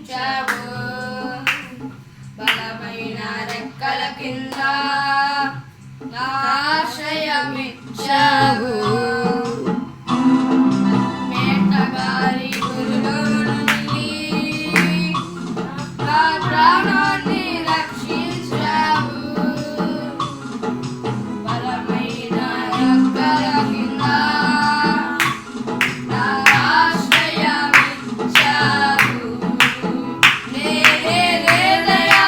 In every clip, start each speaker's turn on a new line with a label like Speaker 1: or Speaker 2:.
Speaker 1: ఉంచావు, బలమైన రెక్కల కింద నా ఆశ్రయమిచ్చావు. మేటగారి గురిలో నుండి నా ప్రాణాన్ని రక్షించావు, బలమైన రెక్కల కింద నా ఆశ్రయమిచ్చావు. నేనేదయా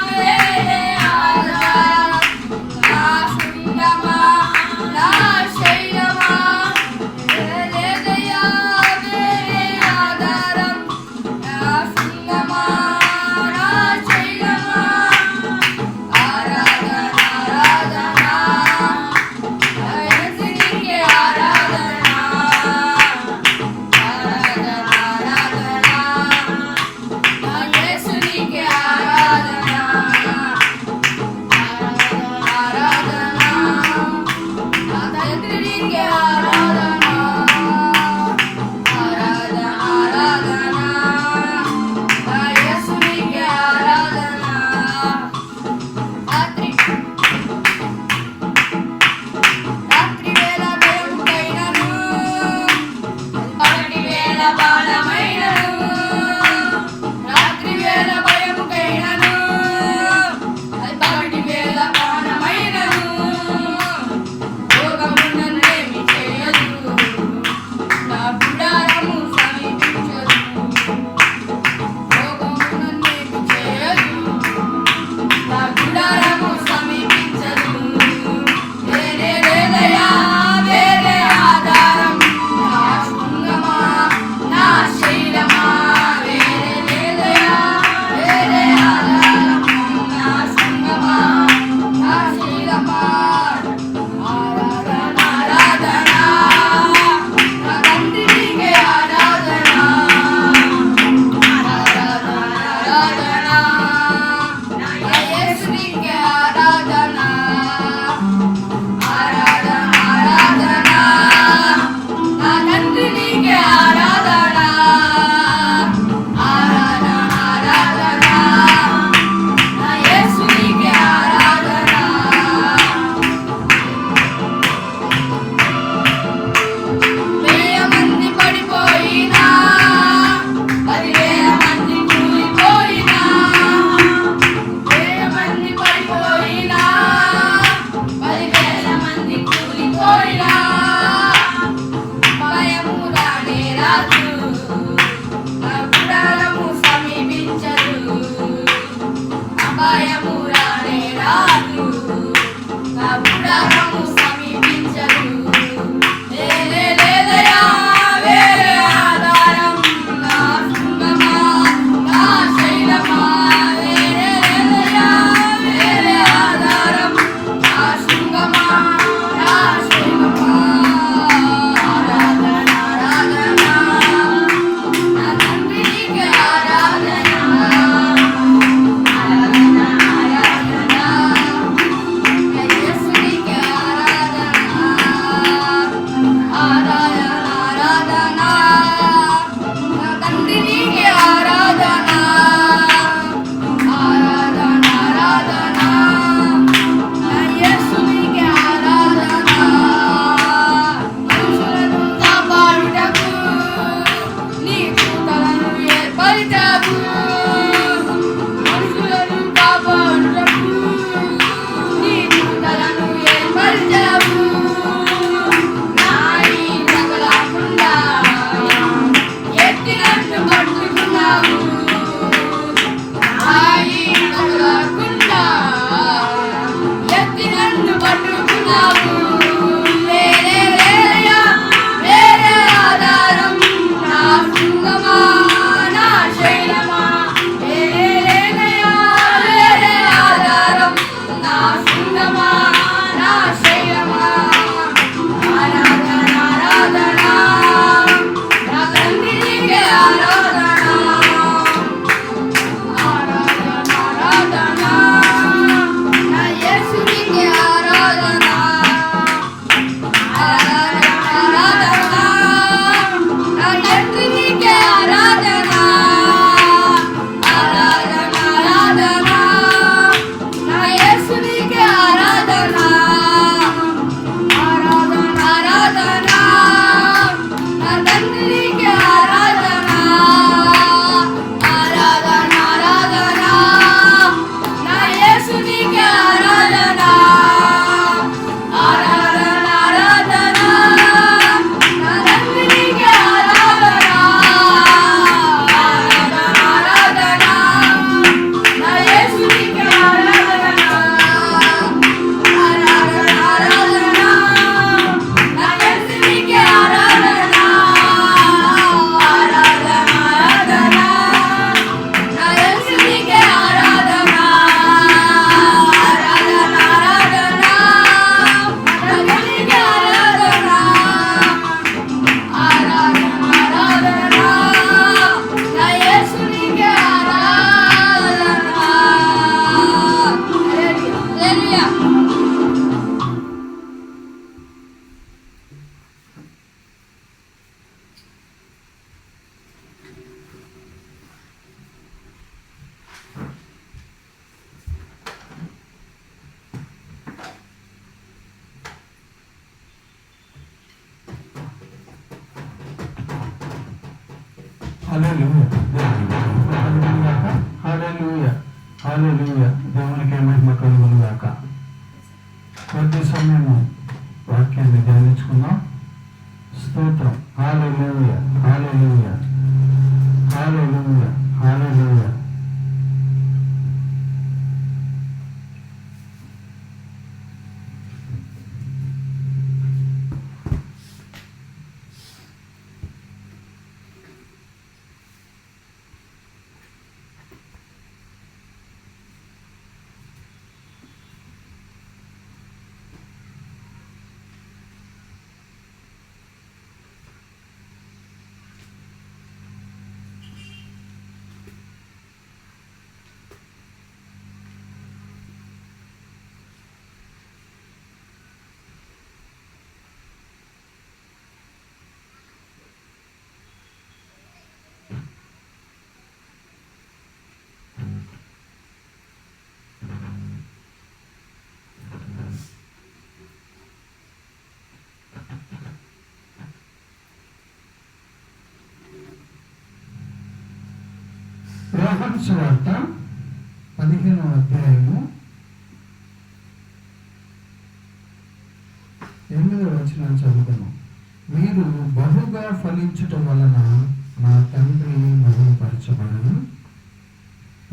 Speaker 1: వేరే ఆధారం, నా శృంగమా నా శైలమా, నేనేదయా వేరే ఆధారం, నా శృంగమా నా శైలమా. ఆరాధన ఆరాధన యేసునికే ఆరాధన, ఆరాధన ఆరాధన నా యేసునికే ఆరాధన, ఆరాధన నా తండ్రినికే ఆరాధన, ఆరాధన ఆరాధన నా యేసునికే ఆరాధన. రాత్రి వేళ భయముకైనను, పగటి వేళ బాణమైనను, రాత్రి వేళ భయముకైనను, పగటి వేళ బాణమైనను, రోగము నన్నేమి చేయదు, నా గుడారము సమీపించదు, రోగము నన్నేమి చేయదు, నా గుడారము సమీపించదు. నేనేదయా వేరే ఆధారం, నా శృంగమా నా శైలమా, నేనేదయా వేరే ఆధారం, నా శృంగమా నా శైలమా. ఆరాధన ఆరాధన నా తండ్రినికే ఆరాధన, ఆరాధన ఆరాధన నా యేసునికే ఆరాధన, ఆరాధన ఆరాధన నా తండ్రినికే ఆరాధన, ఆరాధన ఆరాధన నా యేసునికే ఆరాధన. వేల మంది పడిపోయినా, 10,000 మంది కూలిపోయినా, వేల మంది పడిపోయినా, 10,000 మంది కూలిపోయినా, భయము రానే రాదు, నా గుడారము సమీపించదు, అపాయము రానే రాదు, నా గుడారము సమీపించదు. నేనేదయా వేరే ఆధారం, నా శృంగమా నా శైలమా, నేనేదయా వేరే ఆధారం, నా శృంగమా నా శైలమా. ఆరాధన ఆరాధన నా తండ్రినికే ఆరాధన, ఆరాధన ఆరాధన
Speaker 2: హల్లెలూయా, హల్లెలూయా, హల్లెలూయా. దేవునికి మహిమ కలుగును గాక. కొద్ది సమయము వాక్యాన్ని ధ్యానించుకుందాం. స్తోత్రం. హల్లెలూయా, హల్లెలూయా, హల్లెలూయా, హల్లెలూయా. యోహాను సువార్త 15వ అధ్యాయము 8వ వచనం చదువుతాను. మీరు బహుగా ఫలించటం వలన నా తండ్రి మహిమపరచబడను,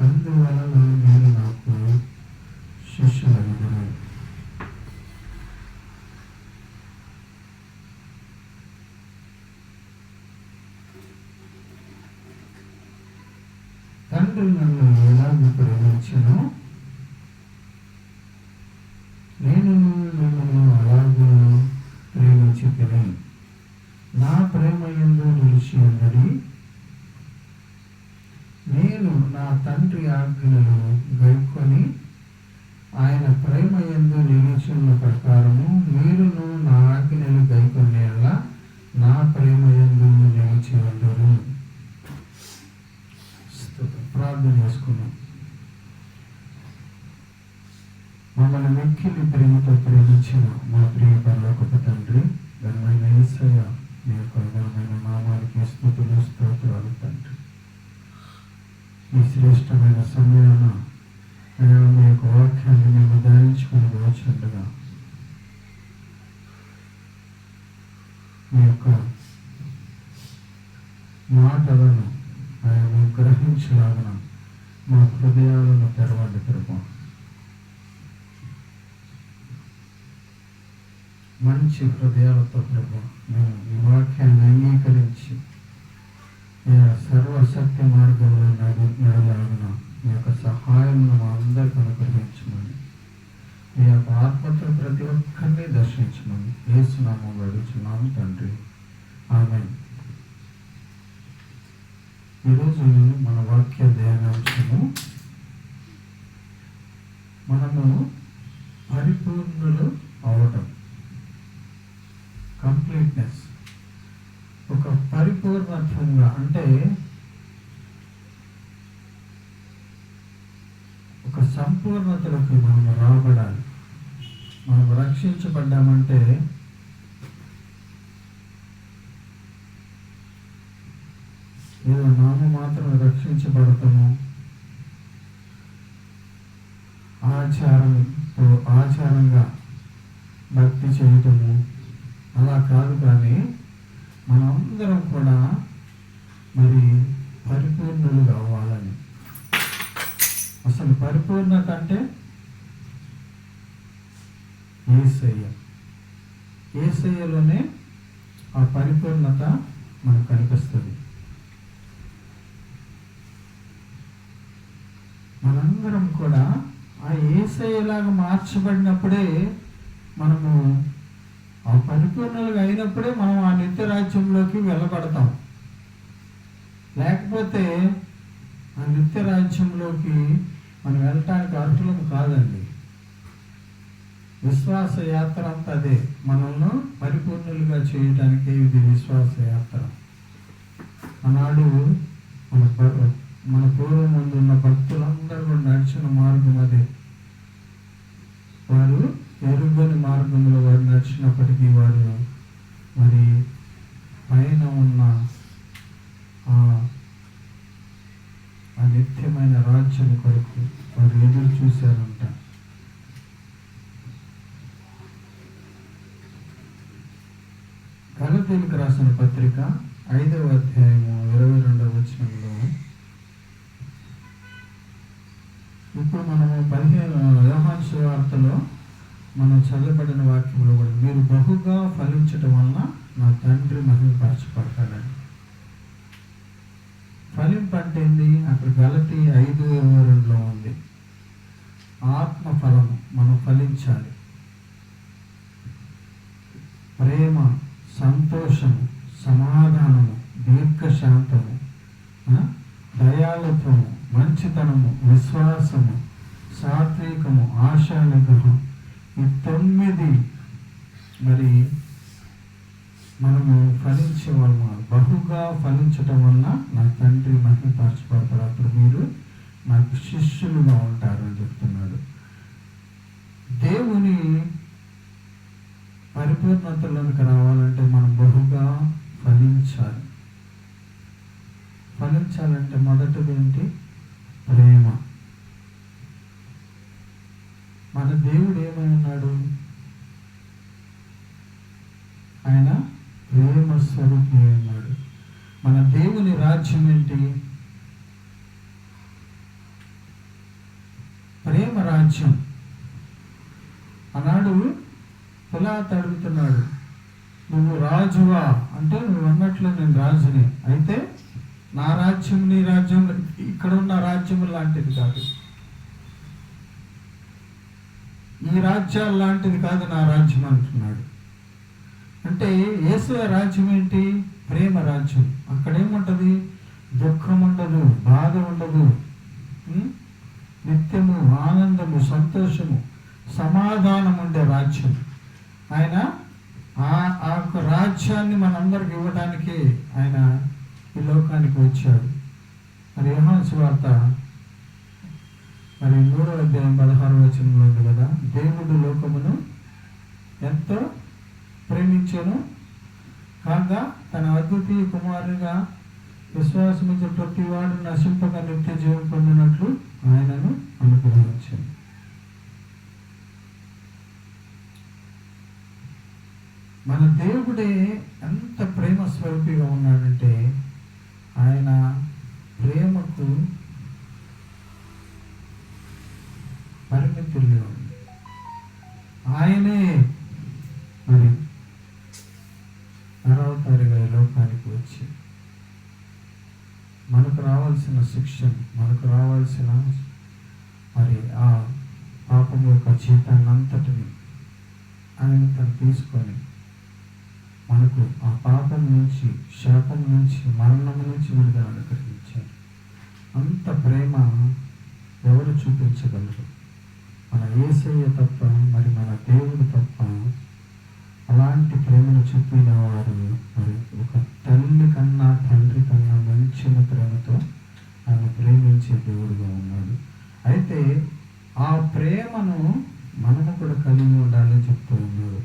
Speaker 2: అందువలన మీరు నాకు శిష్యులగుదురు. తండ్రి నన్ను ఎలాగూ ప్రేమించెనో నేను మిమ్మల్ని అలాగూ ప్రేమించితిని. నా ప్రేమ యందు నిలిచి ఉన్నది. నేను నా తండ్రి ఆజ్ఞలు గైకొని ఆయన ప్రేమ యందు నిలిచున్న ప్రకారము మీరును నా ఆజ్ఞలు గైకొనేలా నా ప్రేమ యందు నిలిచి ఉండురు. ప్రార్థన చేసుకున్నాం. మమ్మల్ని మిక్కిలి ప్రేమతో ప్రేమించిన మా ప్రియ పరలోకపు తండ్రి, ఘనమైన యేసయ్య, మీ యొక్క ఘనమైన నామానికి స్తుతులు స్తోత్రాలు తండ్రి. ఈ శ్రేష్టమైన సమయాన మీ యొక్క వాక్యాన్ని మేము ధ్యానించుకుని వచ్చినట్టుగా మీ యొక్క మాటలను ఆయన గ్రహించలాగిన మా హృదయాలను తెరవండి ప్రభు. మంచి హృదయాలతో ప్రభు మేము ఈ వాక్యాన్ని అంగీకరించి సర్వశక్తి మార్గంలో నడలాగిన మీ యొక్క సహాయం మా అందరికీ అనుగ్రహించమని, మీ యొక్క ఆత్మతో ప్రతి ఒక్కరిని దర్శించమని యేసు నామములో అడుగుచున్నాము తండ్రి. ఆమేన్. ఈరోజు మన వాక్య ధ్యానాంశము మనము పరిపూర్ణులు అవటం, కంప్లీట్నెస్. ఒక పరిపూర్ణత్వంగా అంటే ఒక సంపూర్ణతలోకి మనం రాబడాలి. మనం రక్షించబడ్డామంటే ఏదో నామ మాత్రం రక్షించబడతాము, ఆచారంగా భక్తి చేయటము అలా కాదు. కానీ మనందరం కూడా మరి పరిపూర్ణులు కావాలని. అసలు పరిపూర్ణత అంటే యేసయ్యలోనే ఆ పరిపూర్ణత మనకు కనిపిస్తుంది. మనందరం కూడా ఆ యేసయ్యలాగా మార్చబడినప్పుడే, మనము ఆ పరిపూర్ణులుగా అయినప్పుడే మనం ఆ నిత్య రాజ్యంలోకి వెళ్ళబడతాం. లేకపోతే ఆ నిత్య రాజ్యంలోకి మనం వెళ్ళటానికి అర్హులం కాదండి. విశ్వాస యాత్ర అంతా అదే. మనల్ని పరిపూర్ణులుగా చేయటానికి ఇది విశ్వాస యాత్ర. ఆనాడు మన పూర్వం ముందు ఉన్న భక్తులందరూ నడిచిన మార్గం అదే. వారు ఎరుగని మార్గంలో వారు నడిచినప్పటికీ వారు మరి పైన ఉన్న నిత్యమైన రాజ్యం కొరకు వారు ఎదురు చూశారంట. గలతీయులకు రాసిన పత్రిక 5వ అధ్యాయము 22వ వచనంలో ఇప్పుడు మనము 15 యోహాను సువార్తలో మనం చదవబడిన వాక్యంలో కూడా మీరు బహుగా ఫలించటం వలన నా తండ్రి మహిమపరచబడతాడని. ఫలింపు అంటే ఏంది? అక్కడ గలతీ 5:22లో ఉంది. ఆత్మ ఫలము మనం ఫలించాలి. ప్రేమ, సంతోషము, సమాధానము, దీర్ఘశాంతము, దయాళుత్వము, మంచితనము, విశ్వాసము, సాత్వికము, ఆశానిగ్రహం, ఈ 9 మరి మనము ఫలించే వాళ్ళము. బహుగా ఫలించటం వలన నా తండ్రి మహిమపరచబడతారు, అప్పుడు మీరు నాకు శిష్యులుగా ఉంటారు అని చెప్తున్నాడు. దేవుని పరిపూర్ణతలోనికి రావాలంటే మనం బహుగా ఫలించాలి. ఫలించాలంటే మొదటిది ఏంటి? ప్రేమ. మన దేవుడు ఏమై ఉన్నాడు? ఆయన ప్రేమ స్వరూపి ఉన్నాడు. మన దేవుని రాజ్యం ఏంటి? ప్రేమ రాజ్యం. ఆనాడు పిలాతు అడుగుతున్నాడు, నువ్వు రాజువా అంటే, నువ్వు అన్నట్లు నేను రాజుని, అయితే నా రాజ్యం నీ రాజ్యం ఇక్కడ ఉన్న రాజ్యం లాంటిది కాదు, ఈ రాజ్యాలు లాంటిది కాదు నా రాజ్యం అంటున్నాడు. అంటే యేసు రాజ్యం ఏంటి? ప్రేమ రాజ్యం. అక్కడేముంటది? దుఃఖం ఉండదు, బాధ ఉండదు, నిత్యము ఆనందము, సంతోషము, సమాధానం ఉండే రాజ్యం. ఆయన ఆ రాజ్యాన్ని మనందరికి ఇవ్వడానికి ఆయన ఈ లోకానికి వచ్చాడు. మరి యోహాను సువార్త మరి 3వ అధ్యాయం 16వ వచనంలో ఉంది కదా, దేవుడు లోకమును ఎంతో ప్రేమించాను కాగా తన అద్వితీయ కుమారునిగా విశ్వాసముంచే ప్రతి వాడు నశింపక నిత్య జీవం పొందినట్లు ఆయనను అనుగ్రహించాను. మన దేవుడే ఎంత ప్రేమ స్వరూపిగా ఉన్నాడంటే ఆయన ప్రేమకు పరిమితులు లేవు. ఆయనే మరి నరవతారిగా లోకానికి వచ్చి మనకు రావాల్సిన శిక్షణ, మనకు రావాల్సిన మరి ఆ పాపం యొక్క జీతాన్ని అంతటిని ఆయన తను తీసుకొని మనకు ఆ పాపం నుంచి, శాపం నుంచి, మరణం నుంచి విడుదల అనుగ్రహించారు. అంత ప్రేమ ఎవరు చూపించగలరు? మన యేసయ్య తప్ప, మరి మన దేవుడు తప్ప అలాంటి ప్రేమను చూపిన వారు మరి ఒక తల్లి కన్నా తండ్రి కన్నా మంచిన ప్రేమతో ఆయన ప్రేమించే దేవుడుగా ఉన్నాడు. అయితే ఆ ప్రేమను మనము కూడా కలిగి ఉండాలని చెప్తూ ఉన్నాడు.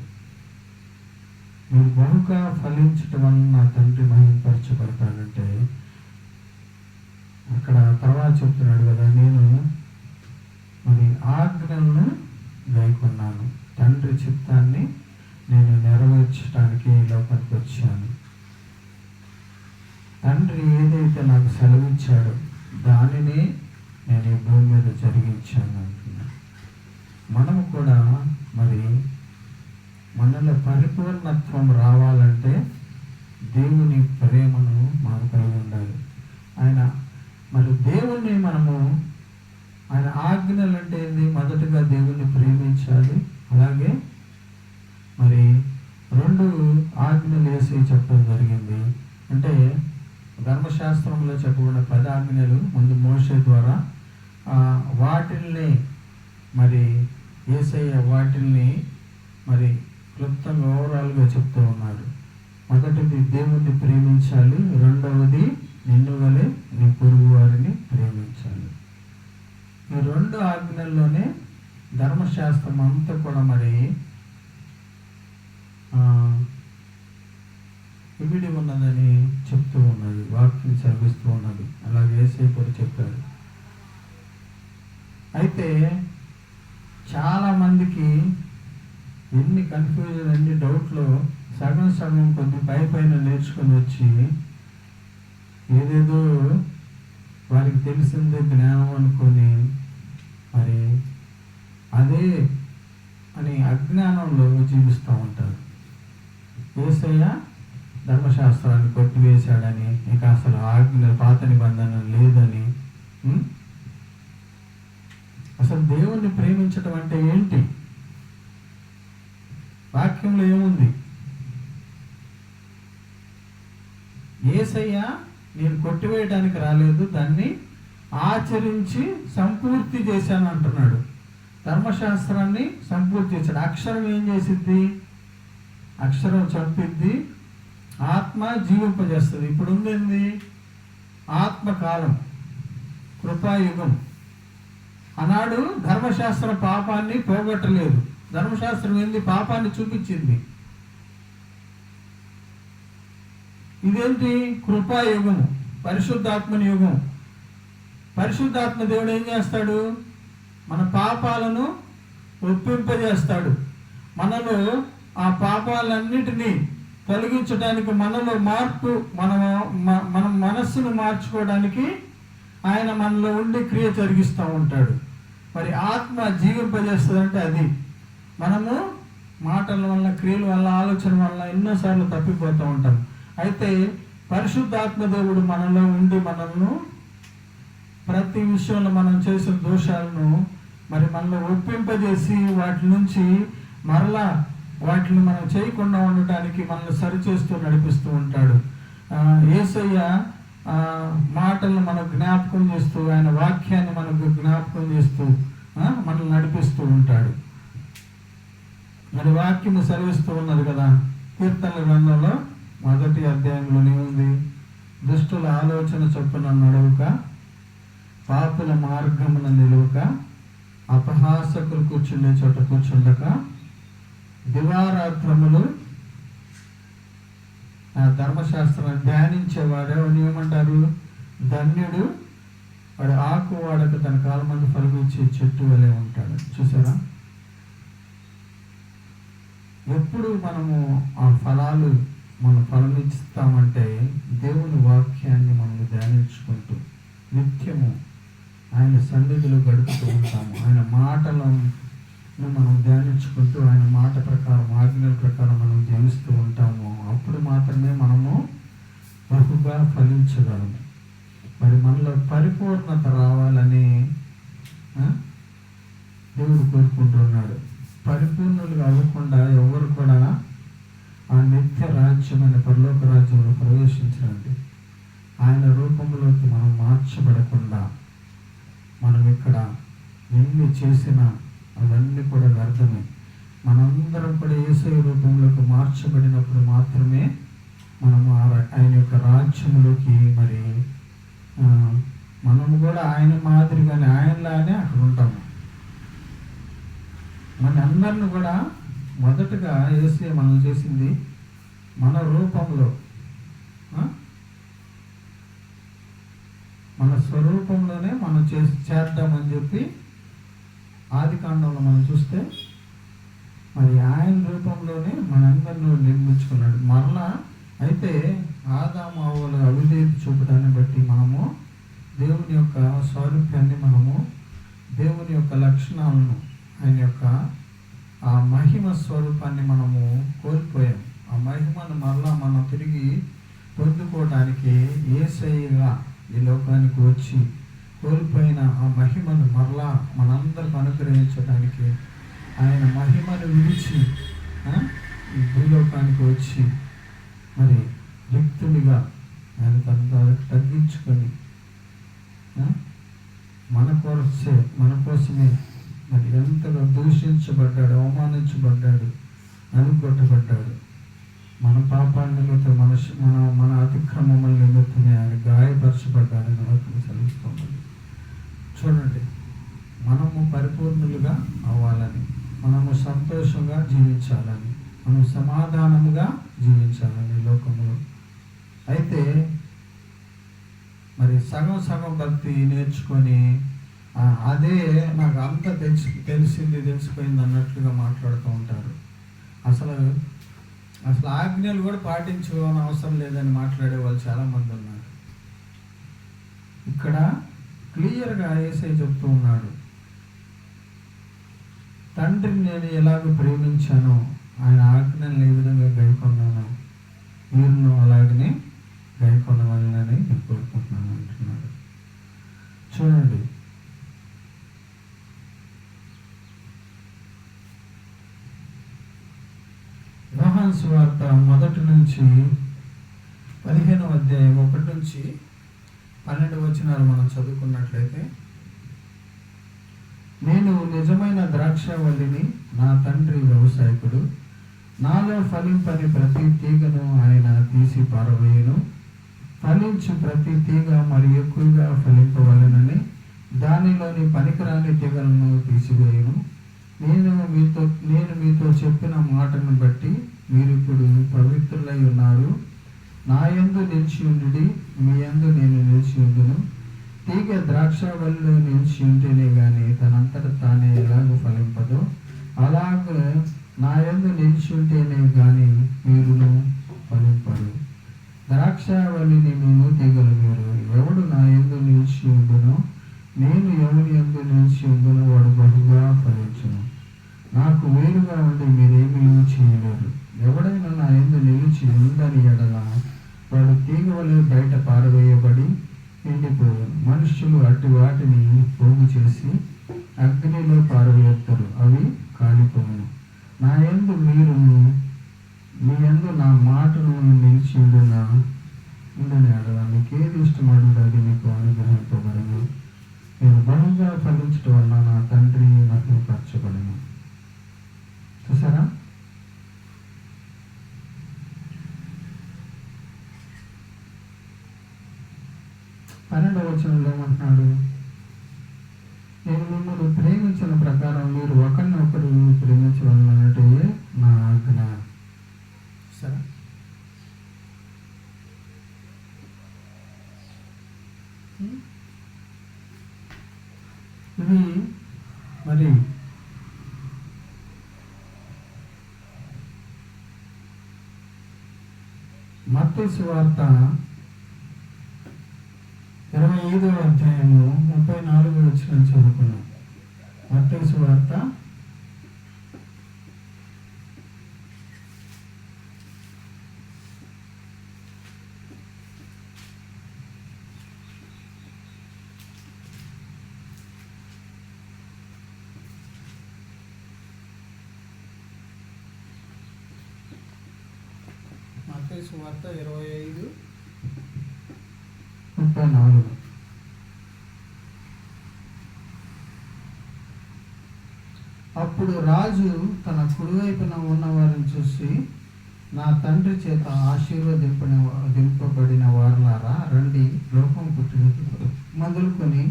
Speaker 2: మీరు బహుగా ఫలించటం వల్ల నా తండ్రి మహిమపరచబడతాడంటే అక్కడ తర్వాత చెప్తున్నాడు కదా, నేను మరి ఆజ్ఞలను గైకొన్నాను, తండ్రి చిత్తాన్ని నేను నెరవేర్చడానికి ఈ లోకానికి వచ్చాను. తండ్రి ఏదైతే నాకు సెలవిచ్చాడో దానిని నేను ఈ భూమి మీద జరిగించాను అంటున్నాను. మనము కూడా మరి మనలో పరిపూర్ణత్వం రావాలంటే దేవుని ప్రేమను మనం కలిగి ఉండాలి. ఆయన మరి దేవుణ్ణి మనము ఆయన ఆజ్ఞలు అంటే ఏంది? మొదటగా దేవుణ్ణి ప్రేమించాలి. అలాగే మరి 2 ఆజ్ఞలు వేసి చెప్పడం జరిగింది. అంటే ధర్మశాస్త్రంలో చెప్పబడిన 10 ఆజ్ఞలు ముందు మోషే ద్వారా వాటిల్ని మరి యేసయ్య వాటిల్ని మరి క్లుప్తంగా ఓవరాల్గా చెప్తూ ఉన్నాడు. మొదటిది దేవుణ్ణి ప్రేమించాలి, రెండవది నిన్ను వలె నీ పొరుగు వారిని ప్రేమించాలి. ఈ 2 ఆజ్ఞల్లోనే ధర్మశాస్త్రం అంతా కూడా మరి ఇమిడి ఉన్నదని చెప్తూ ఉన్నది, వాక్యం చదివిస్తూ ఉన్నది. అలాగే యేసయ్య కూడా చెప్పారు, అయితే చాలామందికి ఎన్ని కన్ఫ్యూజన్, ఎన్ని డౌట్లు, సగం సగం కొద్ది పైన నేర్చుకొని వచ్చి ఏదేదో వారికి తెలిసిందే జ్ఞానం అనుకొని మరి అదే అని అజ్ఞానంలో జీవిస్తూ ఉంటారు. యేసయ్య ధర్మశాస్త్రాన్ని కొట్టివేశాడని, ఇక అసలు ఆజ్ఞ పాత నిబంధన లేదని, అసలు దేవుణ్ణి ప్రేమించటం అంటే ఏంటి? వాక్యంలో ఏముంది? యేసయ్య నేను కొట్టివేయడానికి రాలేదు, దాన్ని ఆచరించి సంపూర్తి చేశాను అంటున్నాడు. ధర్మశాస్త్రాన్ని సంపూర్తి చేశాడు. అక్షరం ఏం చేసిద్ది? అక్షరం చంపిద్ది, ఆత్మ జీవింపజేస్తుంది. ఇప్పుడు ఉందేంది? ఆత్మకాలం, కృపాయుగం. ఆనాడు ధర్మశాస్త్రం పాపాన్ని పోగొట్టలేదు. ధర్మశాస్త్రం ఏంది? పాపాన్ని చూపించింది. ఇదేంటి? కృపాయుగము, పరిశుద్ధాత్మని యుగం. పరిశుద్ధాత్మ దేవుడు ఏం చేస్తాడు? మన పాపాలను ఒప్పింపజేస్తాడు. మనలో ఆ పాపాలన్నిటినీ తొలగించడానికి, మనలో మార్పు, మన మనస్సును మార్చుకోవడానికి ఆయన మనలో ఉండి క్రియ జరిగిస్తూ ఉంటాడు. మరి ఆత్మ జీవింపజేస్తుందంటే అది. మనము మాటల వల్ల, క్రియల వల్ల, ఆలోచన వల్ల ఎన్నోసార్లు తప్పిపోతూ ఉంటాం. అయితే పరిశుద్ధాత్మ దేవుడు మనలో ఉండి మనల్ని ప్రతి విషయంలో మనం చేసిన దోషాలను మరి మనలో ఒప్పింపజేసి వాటి నుంచి మరలా వాటిని మనం చేయకుండా ఉండటానికి మనల్ని సరిచేస్తూ నడిపిస్తూ ఉంటాడు. యేసయ్య మాటలను మనకు జ్ఞాపకం చేస్తూ, ఆయన వాక్యాన్ని మనకు జ్ఞాపకం చేస్తూ మనల్ని నడిపిస్తూ ఉంటాడు. మరి వాక్యము సెలవిస్తూ ఉన్నది కదా, కీర్తనల గ్రంథంలో 1వ అధ్యాయంలోనే ఉంది. దుష్టుల ఆలోచన చొప్పున నడవక, పాపుల మార్గమున నిలువక, అపహాసకులు కూర్చుండే చోట కూర్చుండక, దివారాత్రములు ఆ ధర్మశాస్త్రాన్ని ధ్యానించేవాడు ఏమంటారు? ధన్యుడు, వాడు ఆకు వాడక తన కాలమంది ఫలించే చెట్టు వలె ఉంటాడు. చూసారా? ఎప్పుడు మనము ఆ ఫలాలు మనం ఫలమిస్తామంటే దేవుని వాక్యాన్ని మనం ధ్యానించుకుంటూ నిత్యము ఆయన సన్నిధిలో గడుపుతూ ఉంటాము. ఆయన మాటలను మనం ధ్యానించుకుంటూ ఆయన మాట ప్రకారం, ఆజ్ఞల ప్రకారం మనం జీవిస్తూ ఉంటాము. అప్పుడు మాత్రమే మనము బహుగా ఫలించగలము. మరి మనలో పరిపూర్ణత రావాలని దేవుడు కోరుకుంటున్నాడు. పరిపూర్ణులుగా అవ్వకుండా ఎవరు కూడా ఆ నిత్య రాజ్యమైన పరలోక రాజ్యంలో ప్రవేశించరండి. ఆయన రూపంలోకి మనం మార్చబడకుండా మనం ఇక్కడ ఎన్ని చేసినా అవన్నీ కూడా వ్యర్థమే. మనందరం కూడా యేసయ్య రూపంలోకి మార్చబడినప్పుడు మాత్రమే మనము ఆయన యొక్క రాజ్యంలోకి మరి మనము కూడా ఆయన మాదిరిగానే, ఆయనలానే అక్కడ ఉంటాము. మన అందరిని కూడా మొదటగా యేసయ్య మనం చేసింది మన రూపంలో, మన స్వరూపంలోనే మనం చేద్దామని చెప్పి ఆదికాండంలో మనం చూస్తే మరి ఆయన రూపంలోనే మనందరినీ నిర్మించుకున్నాడు. మరలా అయితే ఆదాము అవ్వల అవిధేయత చూపడాన్ని బట్టి మనము దేవుని యొక్క స్వరూపాన్ని, మనము దేవుని యొక్క లక్షణాలను, ఆయన యొక్క ఆ మహిమ స్వరూపాన్ని మనము కోల్పోయాం. ఆ మహిమను మరలా మనం తిరిగి పొందుకోవడానికి యేసయ్యగా ఈ లోకానికి వచ్చి కోల్పోయిన ఆ మహిమను మరలా మనందరికి అనుగ్రహించడానికి ఆయన మహిమను విడిచి ఈ భూలోకానికి వచ్చి మరి రిక్తుడిగా ఆయన తగ్గించుకొని మన కోసమే మరి ఎంతగా దూషించబడ్డాడు, అవమానించబడ్డాడు, అనుకొట్టబడ్డాడు. మన పాపాల నిమిత్తం, మన అతిక్రమముల నిమిత్తమే ఆయన గాయపరచబడ్డాడని వాక్యం సెలవిస్తుంది. చూడండి, మనము పరిపూర్ణులుగా అవ్వాలని, మనము సంతోషంగా జీవించాలని, మనం సమాధానముగా జీవించాలని లోకంలో. అయితే మరి సగం భక్తి నేర్చుకొని అదే నాకు అంత తెలిసిపోయింది అన్నట్లుగా మాట్లాడుతూ ఉంటారు. అసలు అసలు ఆజ్ఞలు కూడా పాటించుకోని అవసరం లేదని మాట్లాడే వాళ్ళు చాలామంది ఉన్నారు. ఇక్కడ క్లియర్గా యేసయ్య చెప్తూ ఉన్నాడు, తండ్రిని నేను ఎలాగ ప్రేమించానో ఆయన ఆజ్ఞలను ఏ విధంగా గైకొన్నానో మీరు అలాగనే గైకొనవాలని నేను కోరుకుంటున్నాను అంటున్నాడు. చూడండి, యోహాను సువార్త 1 నుంచి 15వ అధ్యాయం 1 నుంచి 12 వచనాలు మనం చదువుకున్నట్లయితే, నేను నిజమైన ద్రాక్షావల్లిని, నా తండ్రి వ్యవసాయకుడు. నాలో ఫలింపని ప్రతి తీగను ఆయన తీసి పారవేయును. ఫలించు ప్రతి తీగ మరి ఎక్కువగా ఫలింపవలెనని దానిలోని పనికిరాని తీగలను తీసివేయును. నేను మీతో చెప్పిన మాటను బట్టి మీరు ఇప్పుడు పవిత్రులై ఉన్నారు. నా యందు నిలిచి ఉండుడి, మీ యందు నేను నిలిచి ఉండును. తీగ ద్రాక్షావల్లిలో నిలిచి ఉంటేనే గాని తనంతట తానే ఎలాగ ఫలింపదో, అలాగే నా యందు నిలిచి ఉంటేనే గాని మీరును ఫలింపరు. ద్రాక్షావల్లిని నేను, తీగలు మీరు. ఎవడు నా యందు నిలిచి ఉండునో, నేను ఎవరి యందు నిలిచి ఉండునో వాడు బహుగా ఫలించును. నాకు వేరుగా ఉండి మీరేమీ చేయలేరు. ఎవడైనా నా యందు నిలిచి ఉందని ఎడల వాడు తీగ వలె బయట పారవేయబడి ఎండిపోయాను. మనుష్యులు అట్టి వాటిని పోగు చేసి అగ్నిలో పారవేస్తారు, అవి కాలిపోయాను. నా యందు మీ యందు నా మాటను నిలిచి ఉండని ఎడల మీకేది ఇష్టమడుగు అది మీకు అనుగ్రహింపబడను. నేను బహుగా ఫలించడం వల్ల నా తండ్రి మహిమపరచబడను. చూసారా? 12వ వచనంలో ఏమంటున్నాడు? నేను మిమ్మల్ని ప్రేమించిన ప్రకారం మీరు ఒకరినొకరు ప్రేమించవలనంటే నా ఆజ్ఞ. సరే, ఇది మరి మత్తయి సువార్త 25వ అధ్యాయము 34వ వచనం చదువుకున్నాం. మత్తయి సువార్త 25:34. అప్పుడు రాజు తన కుడివైపున ఉన్నవారిని చూసి, నా తండ్రి చేత ఆశీర్వదింపబడిన వారులారా రండి, లోకం పుట్టినప్పుడు మొదలుకొని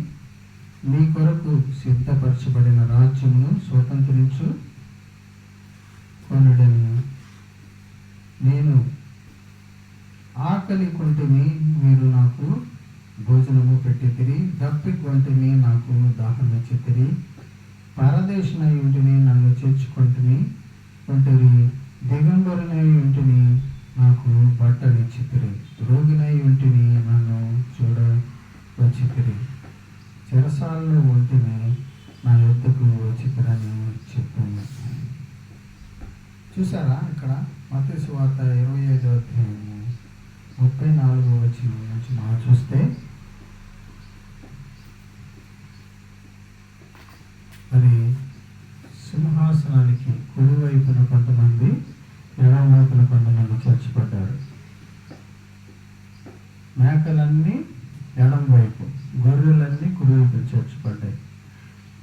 Speaker 2: మీ కొరకు సిద్ధపరచబడిన రాజ్యమును స్వతంత్రించు కొనుడెను. నేను ఆకలి కొంటిని, మీరు నాకు భోజనము పెట్టితిరి. దప్పిక వంటిని, నాకు దాహం ఇచ్చితిరి. పరదేశినై ఉంటిని, నన్ను చేర్చుకొంటిని. దిగంబరునై ఉంటిని, నాకు బట్టలు ఇచ్చితిరి. రోగినై ఉంటిని, నన్ను చూడ వచ్చితిరి. చెరసాలలో ఉంటిని, నా యొద్దకు వచ్చితిరని చెప్పింది. చూసారా? ఇక్కడ మత్తయి సువార్త 25వ అధ్యాయము 34వ వచనం నుంచి మనం చూస్తే, మరి సింహాసనానికి కుడివైపున కొంతమంది, ఎడమ వైపున కొంతమంది చేర్చబడ్డారు. మేకలన్నీ ఎడమ వైపు, గొర్రెలన్నీ కుడివైపు చేర్చబడ్డాయి.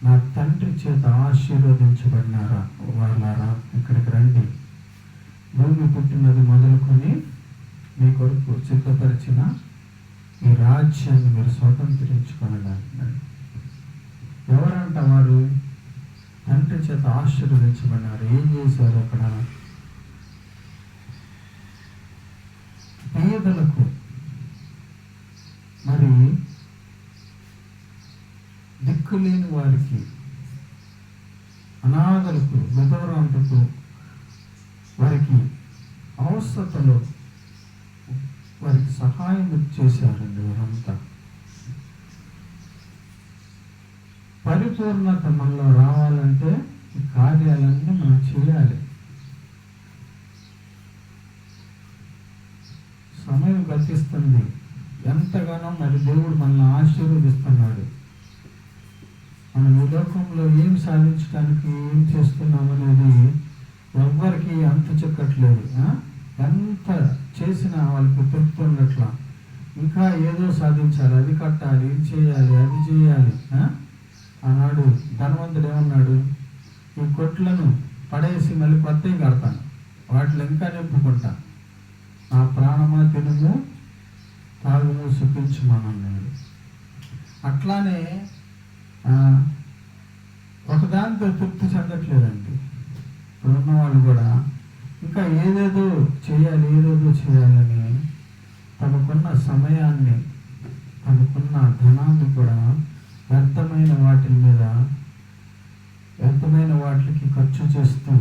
Speaker 2: నా తండ్రి చేత ఆశీర్వదించబడినారా వాళ్ళారా, ఇక్కడికి రండి. భూమి పుట్టినది మొదలుకొని మీ కొరకు సిద్ధపరిచిన ఈ రాజ్యాన్ని మీరు స్వతంత్రించుకొనడానికి. ఎవరంట వారు? తండ్రి చేత ఆశీర్వదించబడినారు. ఏం చేశారు అక్కడ? పేదలకు, మరి దిక్కు లేని వారికి, అనాథలకు, విధవరాంతకు, వారికి అవసరతలో వారికి సహాయం చేశారండి. వారంతా పరిపూర్ణత మనలో రావాలంటే ఈ కార్యాలన్నీ మనం చేయాలి. సమయం గతిస్తుంది, ఎంతగానో మరి దేవుడు మనల్ని ఆశీర్వదిస్తున్నాడు. మనం ఈ లోకంలో ఏం సాధించడానికి ఏం చేస్తున్నాం అనేది ఎవ్వరికి అంత చెక్కట్లేదు. ఎంత చేసినా వాళ్ళకి తృప్తుండట్లా. ఇంకా ఏదో సాధించాలి, అది కట్టాలి, ఇది చేయాలి, అది చేయాలి. ఆనాడు ధనవంతుడు ఏమన్నాడు, ఈ కొట్లను పడేసి మళ్ళీ కొత్తవి కడతాను, వాటిలో ఇంకా నింపుకుంటా, నా ప్రాణమా తినుము తాగుము సుఖించుమన్నాడు. అట్లానే ఒకదాంతో తృప్తి చెందట్లేదండి. ఇప్పుడున్న వాళ్ళు కూడా ఇంకా ఏదేదో చేయాలని తమకున్న సమయాన్ని, తమకున్న ధనాన్ని కూడా వ్యర్థమైన వాటికి ఖర్చు చేస్తూ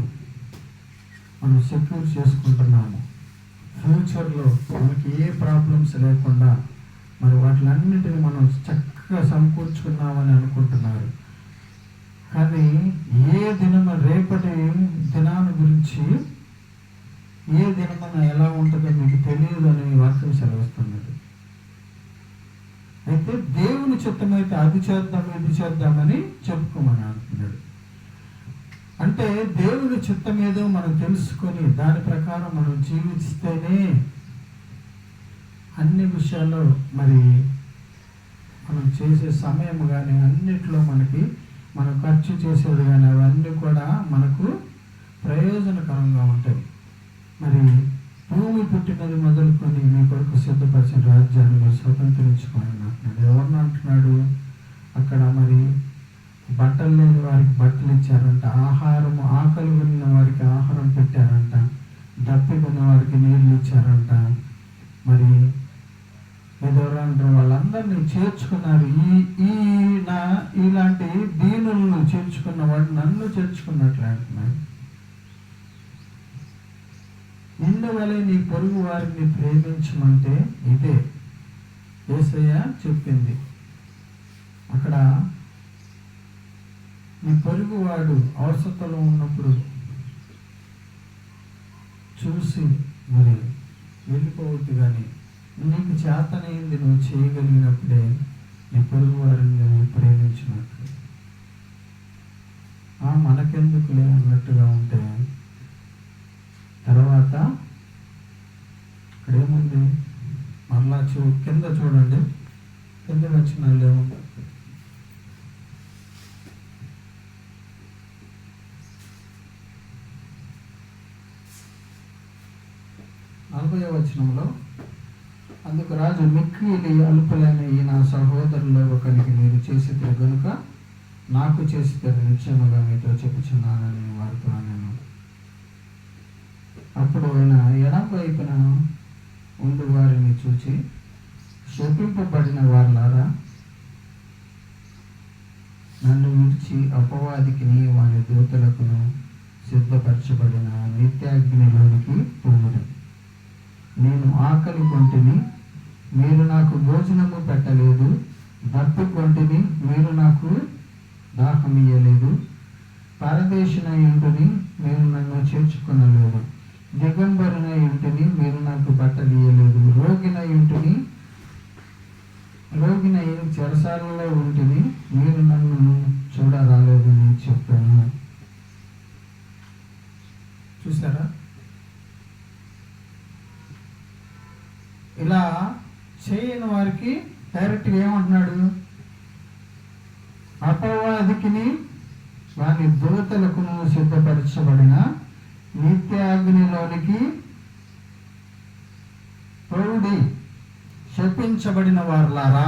Speaker 2: మనం సెక్యూర్ చేసుకుంటున్నాము. ఫ్యూచర్లో మనకి ఏ ప్రాబ్లమ్స్ లేకుండా మరి వాటిలన్నిటిని మనం చక్కగా సమకూర్చుకున్నామని అనుకుంటున్నారు. కానీ రేపటి దినాన్ని గురించి, ఏ దినమన ఎలా ఉంటుందో మీకు తెలియదు అని వాక్యం సెలవిస్తున్నది. అయితే దేవుని చిత్తమైతే అది చేద్దాం, ఇది చేద్దామని చెప్పుకోమని అంటున్నాడు. అంటే దేవుని చిత్తం ఏదో మనం తెలుసుకొని దాని ప్రకారం మనం జీవిస్తేనే అన్ని విషయాల్లో మరి మనం చేసే సమయం కానీ అన్నిట్లో మనం ఖర్చు చేసేది కానీ అవన్నీ కూడా మనకు ప్రయోజనకరంగా ఉంటాయి. మరి భూమి పుట్టినది మొదలుకొని మీ కొరకు సిద్ధపరిచిన రాజ్యాన్ని మీరు స్వతంత్రించుకొని అంటున్నాడు. ఎవరిని అంటున్నాడు? అక్కడ మరి బట్టలు లేని వారికి బట్టలు ఇచ్చారంట, ఆకలి ఉన్న వారికి ఆహారం పెట్టారంట, దప్పికొన్న వారికి నీళ్ళు ఇచ్చారంట. మరి విధవరాండ్రు వాళ్ళందరినీ చేర్చుకున్నారు. ఇలాంటి దీనులను చేర్చుకున్న వాడు నన్ను చేర్చుకున్నట్లు అంటున్నాడు. ఇందువల్ల నీ పొరుగు వారిని ప్రేమించమంటే ఇదే యేసయ్య చెప్పింది. అక్కడ నీ పొరుగువాడు అవసరతలో ఉన్నప్పుడు చూసి మరి వెళ్ళిపోవద్దు, కానీ నీకు చేతనైంది నువ్వు చేయగలిగినప్పుడే నీ పొరుగు వారిని నువ్వు ప్రేమించినట్లు. మనకెందుకులే అన్నట్టుగా ఉంటే తర్వాత ఇక్కడేముంది, మరలా కింద చూడండి, కింద వచ్చినాళ్ళు ఏముంది. 40వ వచనంలో, అందుకు రాజు, మిక్కిలి అల్పులైన ఈ నా సహోదరుల్లో ఒకరికి మీరు చేసితే గనుక నాకు చేసితే నిశ్చయముగా మీతో చెప్పుచున్నానని వారితో అన్నాను. అప్పుడు ఆయన ఎడం వైపున ఉండు వారిని చూచి, శపింపబడిన వారులారా, నన్ను విడిచి అపవాదికిని వాని దూతలకును సిద్ధపరచబడిన నిత్యాగ్నిలోనికి పోవుడు. నేను ఆకలి కొంటిని, మీరు నాకు భోజనము పెట్టలేదు, దప్పు కొంటిని, మీరు నాకు దాహం ఇయ్యలేదు, పరదేశిన ఇంటిని, మీరు నన్ను చేర్చుకొనలేదు, దిగంబరిన ఇంటిని, మీరు నాకు బట్టలు ఇయ్యలేదు, రోగిన చెరసాలలో ఉంటిని, మీరు నన్ను చూడరాలేదని చెప్పాను. చూసారా? ఇలా చేయని వారికి డైరెక్ట్గా ఏమంటున్నాడు? అపవాదికిని వాని దూతలకును సిద్ధపరచబడిన నిత్యాగ్నిలోనికి ప్రౌఢి, శపించబడిన వారులారా.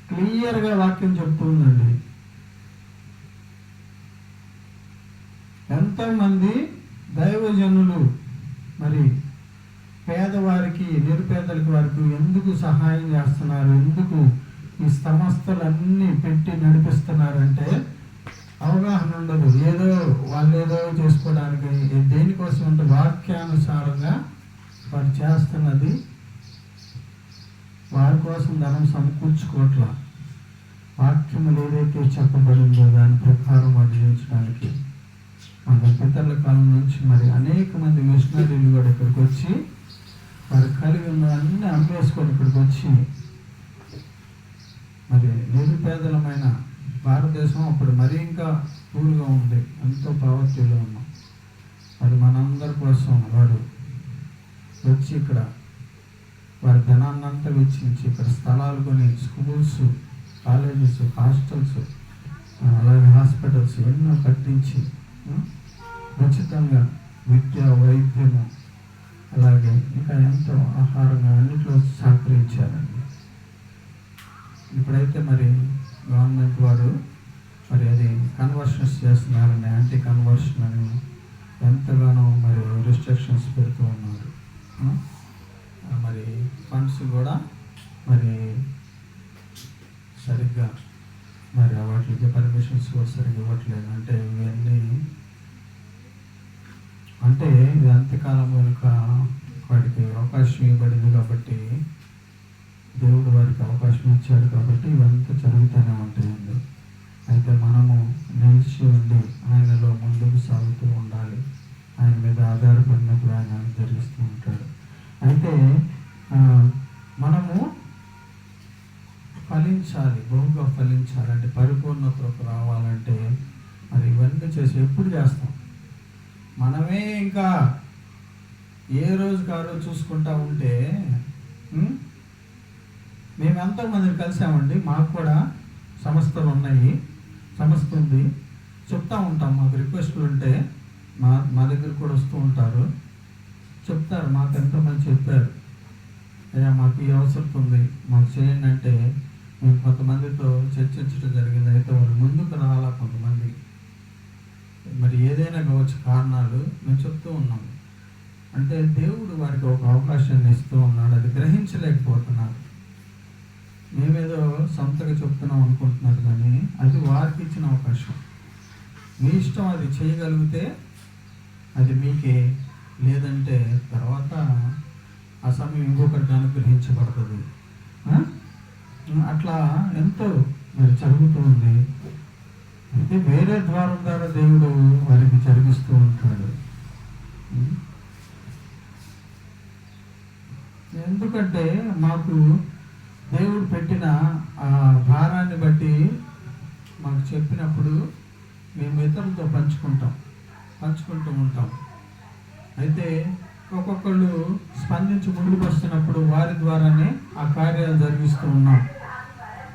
Speaker 2: క్లియర్గా వాక్యం చెప్తుందండి. ఎంతోమంది దైవజనులు మరి పేదవారికి నిరుపేదలకి వారికి ఎందుకు సహాయం చేస్తున్నారు, ఎందుకు ఈ సంస్థలన్నీ పెట్టి నడిపిస్తున్నారంటే అవగాహన ఉండదు. వాళ్ళు ఏదో చేసుకోవడానికి, దేనికోసం అంటే వాక్యానుసారంగా వారు చేస్తున్నది వారి కోసం ధనం సమకూర్చుకోవట్ల. వాక్యములు ఏదైతే చెప్పబడిందో దాని ప్రకారం వారు జీవించడానికి మన పితరుల కాలం నుంచి మరి అనేక మంది మిషనరీలు కూడా ఇక్కడికి వచ్చి వారు కలిగి ఉన్నవన్నీ అమ్మేసుకొని ఇక్కడికి వచ్చి మరి నిరుపేదలమైన భారతదేశం అప్పుడు మరీ ఇంకా పూర్గా ఉంది, ఎంతో పావర్టీలో ఉన్నాం. మరి మనందరి కోసం వారు వచ్చి ఇక్కడ వారి ధనాన్నంతా వెచ్చించి ఇక్కడ స్థలాలు కొని స్కూల్స్, కాలేజెస్, హాస్టల్స్, అలాగే హాస్పిటల్స్ ఎన్నో కట్టించి ఉచితంగా విద్య, వైద్యము, అలాగే ఇంకా ఎంతో ఆహారంగా అన్నింటిలో సహకరించారండి. ఇప్పుడైతే మరి గవర్నమెంట్ వారు మరి అది కన్వర్షన్స్ చేస్తున్నారని, యాంటీ కన్వర్షన్ అని ఎంతగానో మరి రిస్ట్రిక్షన్స్ పెడుతూ ఉన్నారు. మరి ఫండ్స్ కూడా మరి సరిగ్గా మరి వాటికి పర్మిషన్స్ కూడా సరిగ్గా ఇవ్వట్లేదు. అంటే ఇవన్నీ అంటే ఇది అంత్యకాలం వెనుక వాడికి అవకాశం ఇవ్వబడింది కాబట్టి, దేవుడు వారికి అవకాశం ఇచ్చాడు కాబట్టి ఇవంతా జరుగుతూనే ఉంటాయండి. అయితే మనము నిలిచి ఉండి ఆయనలో ముందుకు సాగుతూ ఉండాలి. ఆయన మీద ఆధారపడినప్పుడు ఆయన జరిగిస్తూ ఉంటాడు. అయితే మనము ఫలించాలి, బహుగా ఫలించాలి. అంటే పరిపూర్ణతకు రావాలంటే మరి ఇవన్నీ చేసి ఎప్పుడు చేస్తాం? మనమే ఇంకా ఏ రోజుకి ఆ రోజు చూసుకుంటా ఉంటే మేము ఎంతోమందిని కలిసామండి. మాకు కూడా సంస్థలు ఉన్నాయి, సంస్థ ఉంది, చెప్తా ఉంటాం. మాకు రిక్వెస్ట్లు ఉంటే మా దగ్గర కూడా వస్తూ ఉంటారు, చెప్తారు. మాకు ఎంతోమంది చెప్పారు, అయ్యా మాకు ఈ అవసరం ఉంది, మాకు చేయండి అంటే మేము కొంతమందితో చర్చించడం జరిగింది. అయితే వాళ్ళు ముందుకు రావాలా కొంతమంది, మరి ఏదైనా కావచ్చు కారణాలు మేము చెప్తూ ఉన్నాము. అంటే దేవుడు వారికి ఒక అవకాశాన్ని ఇస్తూ ఉన్నాడు, అది గ్రహించలేకపోతున్నారు. మేమేదో సొంతగా చెప్తున్నాం అనుకుంటున్నారు, కానీ అది వారికి ఇచ్చిన అవకాశం. మీ ఇష్టం, అది చేయగలిగితే అది మీకే, లేదంటే తర్వాత ఆ సమయం ఇంకొకరికి అనుగ్రహించబడుతుంది. అట్లా ఎంతో మరి జరుగుతూ ఉంది. అయితే వేరే ద్వారం ద్వారా దేవుడు వారికి జరిగిస్తూ ఉంటాడు. ఎందుకంటే మాకు దేవుడు పెట్టిన ఆ భారాన్ని బట్టి మాకు చెప్పినప్పుడు మేము ఇతరులతో పంచుకుంటూ ఉంటాం. అయితే ఒక్కొక్కళ్ళు స్పందించి ముందుకు వస్తున్నప్పుడు వారి ద్వారానే ఆ కార్యాలు జరిగిస్తూ ఉన్నాం.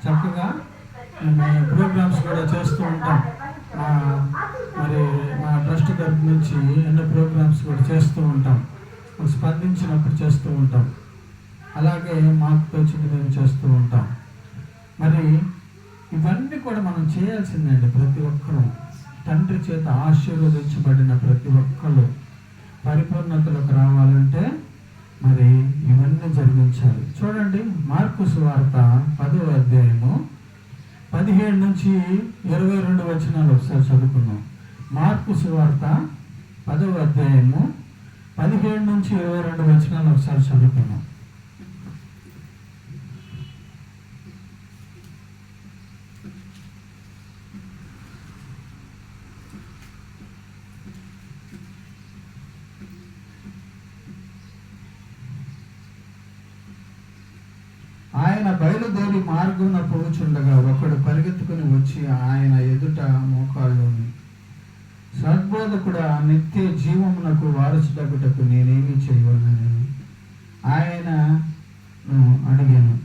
Speaker 2: చక్కగా మేము ప్రోగ్రామ్స్ కూడా చేస్తూ ఉంటాం. మరి మా ట్రస్ట్ తరఫు నుంచి ఎన్నో ప్రోగ్రామ్స్ కూడా చేస్తూ ఉంటాం. స్పందించినప్పుడు చేస్తూ ఉంటాం. అలాగే మాకు తోచింది మేము చేస్తూ ఉంటాం. మరి ఇవన్నీ కూడా మనం చేయాల్సిందండి. ప్రతి ఒక్కరూ తండ్రి చేత ఆశీర్వదించబడిన ప్రతి ఒక్కరు పరిపూర్ణతలకు రావాలంటే మరి ఇవన్నీ జరిగించాలి. చూడండి, మార్కు సువార్త 10వ అధ్యాయము 17 నుంచి 22 వచనాలు ఒకసారి చదువుకుందాం. మార్కు సువార్త 10వ అధ్యాయము 17 నుంచి 22 వచనాలు ఒకసారి చదువుకుందాం. ఆయన బయలుదేరి మార్గమున పోచుండగా ఒకడు పరిగెత్తుకుని వచ్చి ఆయన ఎదుట మోకాళ్ళుని, సద్బోధకుడా, నిత్య జీవమునకు వారసుడగుటకు నేనేమి చేయవలనని ఆయనను అడిగాను.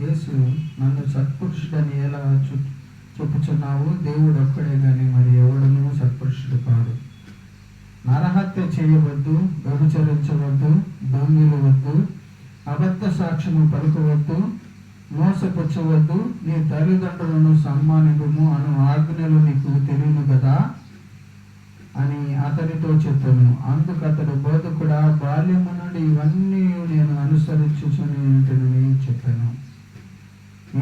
Speaker 2: యేసు, నన్ను సత్పురుషుడని ఎలా చెప్పుచున్నావు? దేవుడు ఒక్కడే గాని మరి ఎవడనూ సత్పురుషుడు కాదు. నరహత్య చేయవద్దు, వ్యభిచరించవద్దు, దొంగిలవద్దు, అబద్ధ సాక్ష్యము పలుకవద్దు, మోసపుచ్చవద్దు, నీ తల్లిదండ్రులను సన్మానింపుము అను ఆజ్ఞలు నీకు తెలియను కదా అని అతనితో చెప్పాను. అందుకు అతడు, బోధకుడా, బాల్యమున నుండి ఇవన్నీ నేను అనుసరించుచుని ఉంటుని చెప్పాను.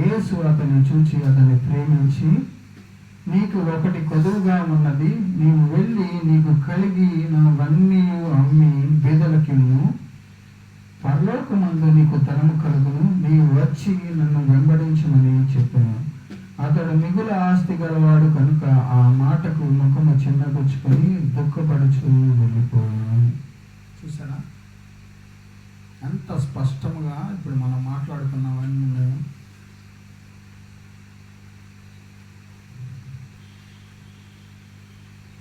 Speaker 2: యేసు అతన్ని చూచి అతన్ని ప్రేమించి, నీకు ఒకటి కొదువుగా ఉన్నది, నీవు వెళ్ళి నీకు కలిగినవన్నీ అమ్మి బీదలకిమ్ము, పరలోకమందు నీకు ధనము కలుగును, నీవు వచ్చి నన్ను వెంబడించమని చెప్పాను. అతడు మిగుల ఆస్తి గలవాడు కనుక ఆ మాటకు ముఖము చిన్నగుచ్చుకొని దుఃఖపడుచు వెళ్ళిపోయాను. చూసారా ఎంత స్పష్టంగా ఇప్పుడు మనం మాట్లాడుకున్నవన్నీ.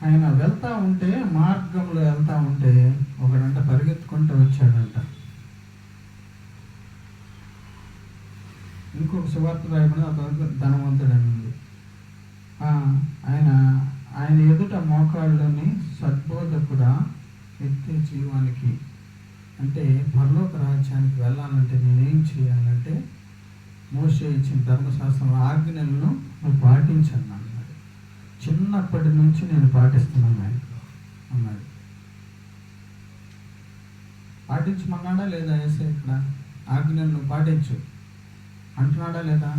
Speaker 2: ఆయన వెళ్తా ఉంటే, మార్గంలో వెళ్తా ఉంటే ఒకడంట పరిగెత్తుకుంటూ వచ్చాడంట. ఇంకొక సువార్త రాయబడి అతను ధనవంతుడని ఉంది. ఆయన ఎదుట మోకాళ్ళని సద్బోధకుడా నిత్య జీవానికి, అంటే పరలోక రాజ్యానికి వెళ్ళాలంటే నేనేం చేయాలంటే మోషే ఇచ్చిన ధర్మశాస్త్రం ఆజ్ఞలను నువ్వు పాటించను అన్నాడు. చిన్నప్పటి నుంచి నేను పాటిస్తున్నాను అన్నాడు. పాటించమన్నాడా లేదా? యేసయ్య ఇక్కడ ఆజ్ఞలను నువ్వు పాటించు అంటున్నాడా లేదా?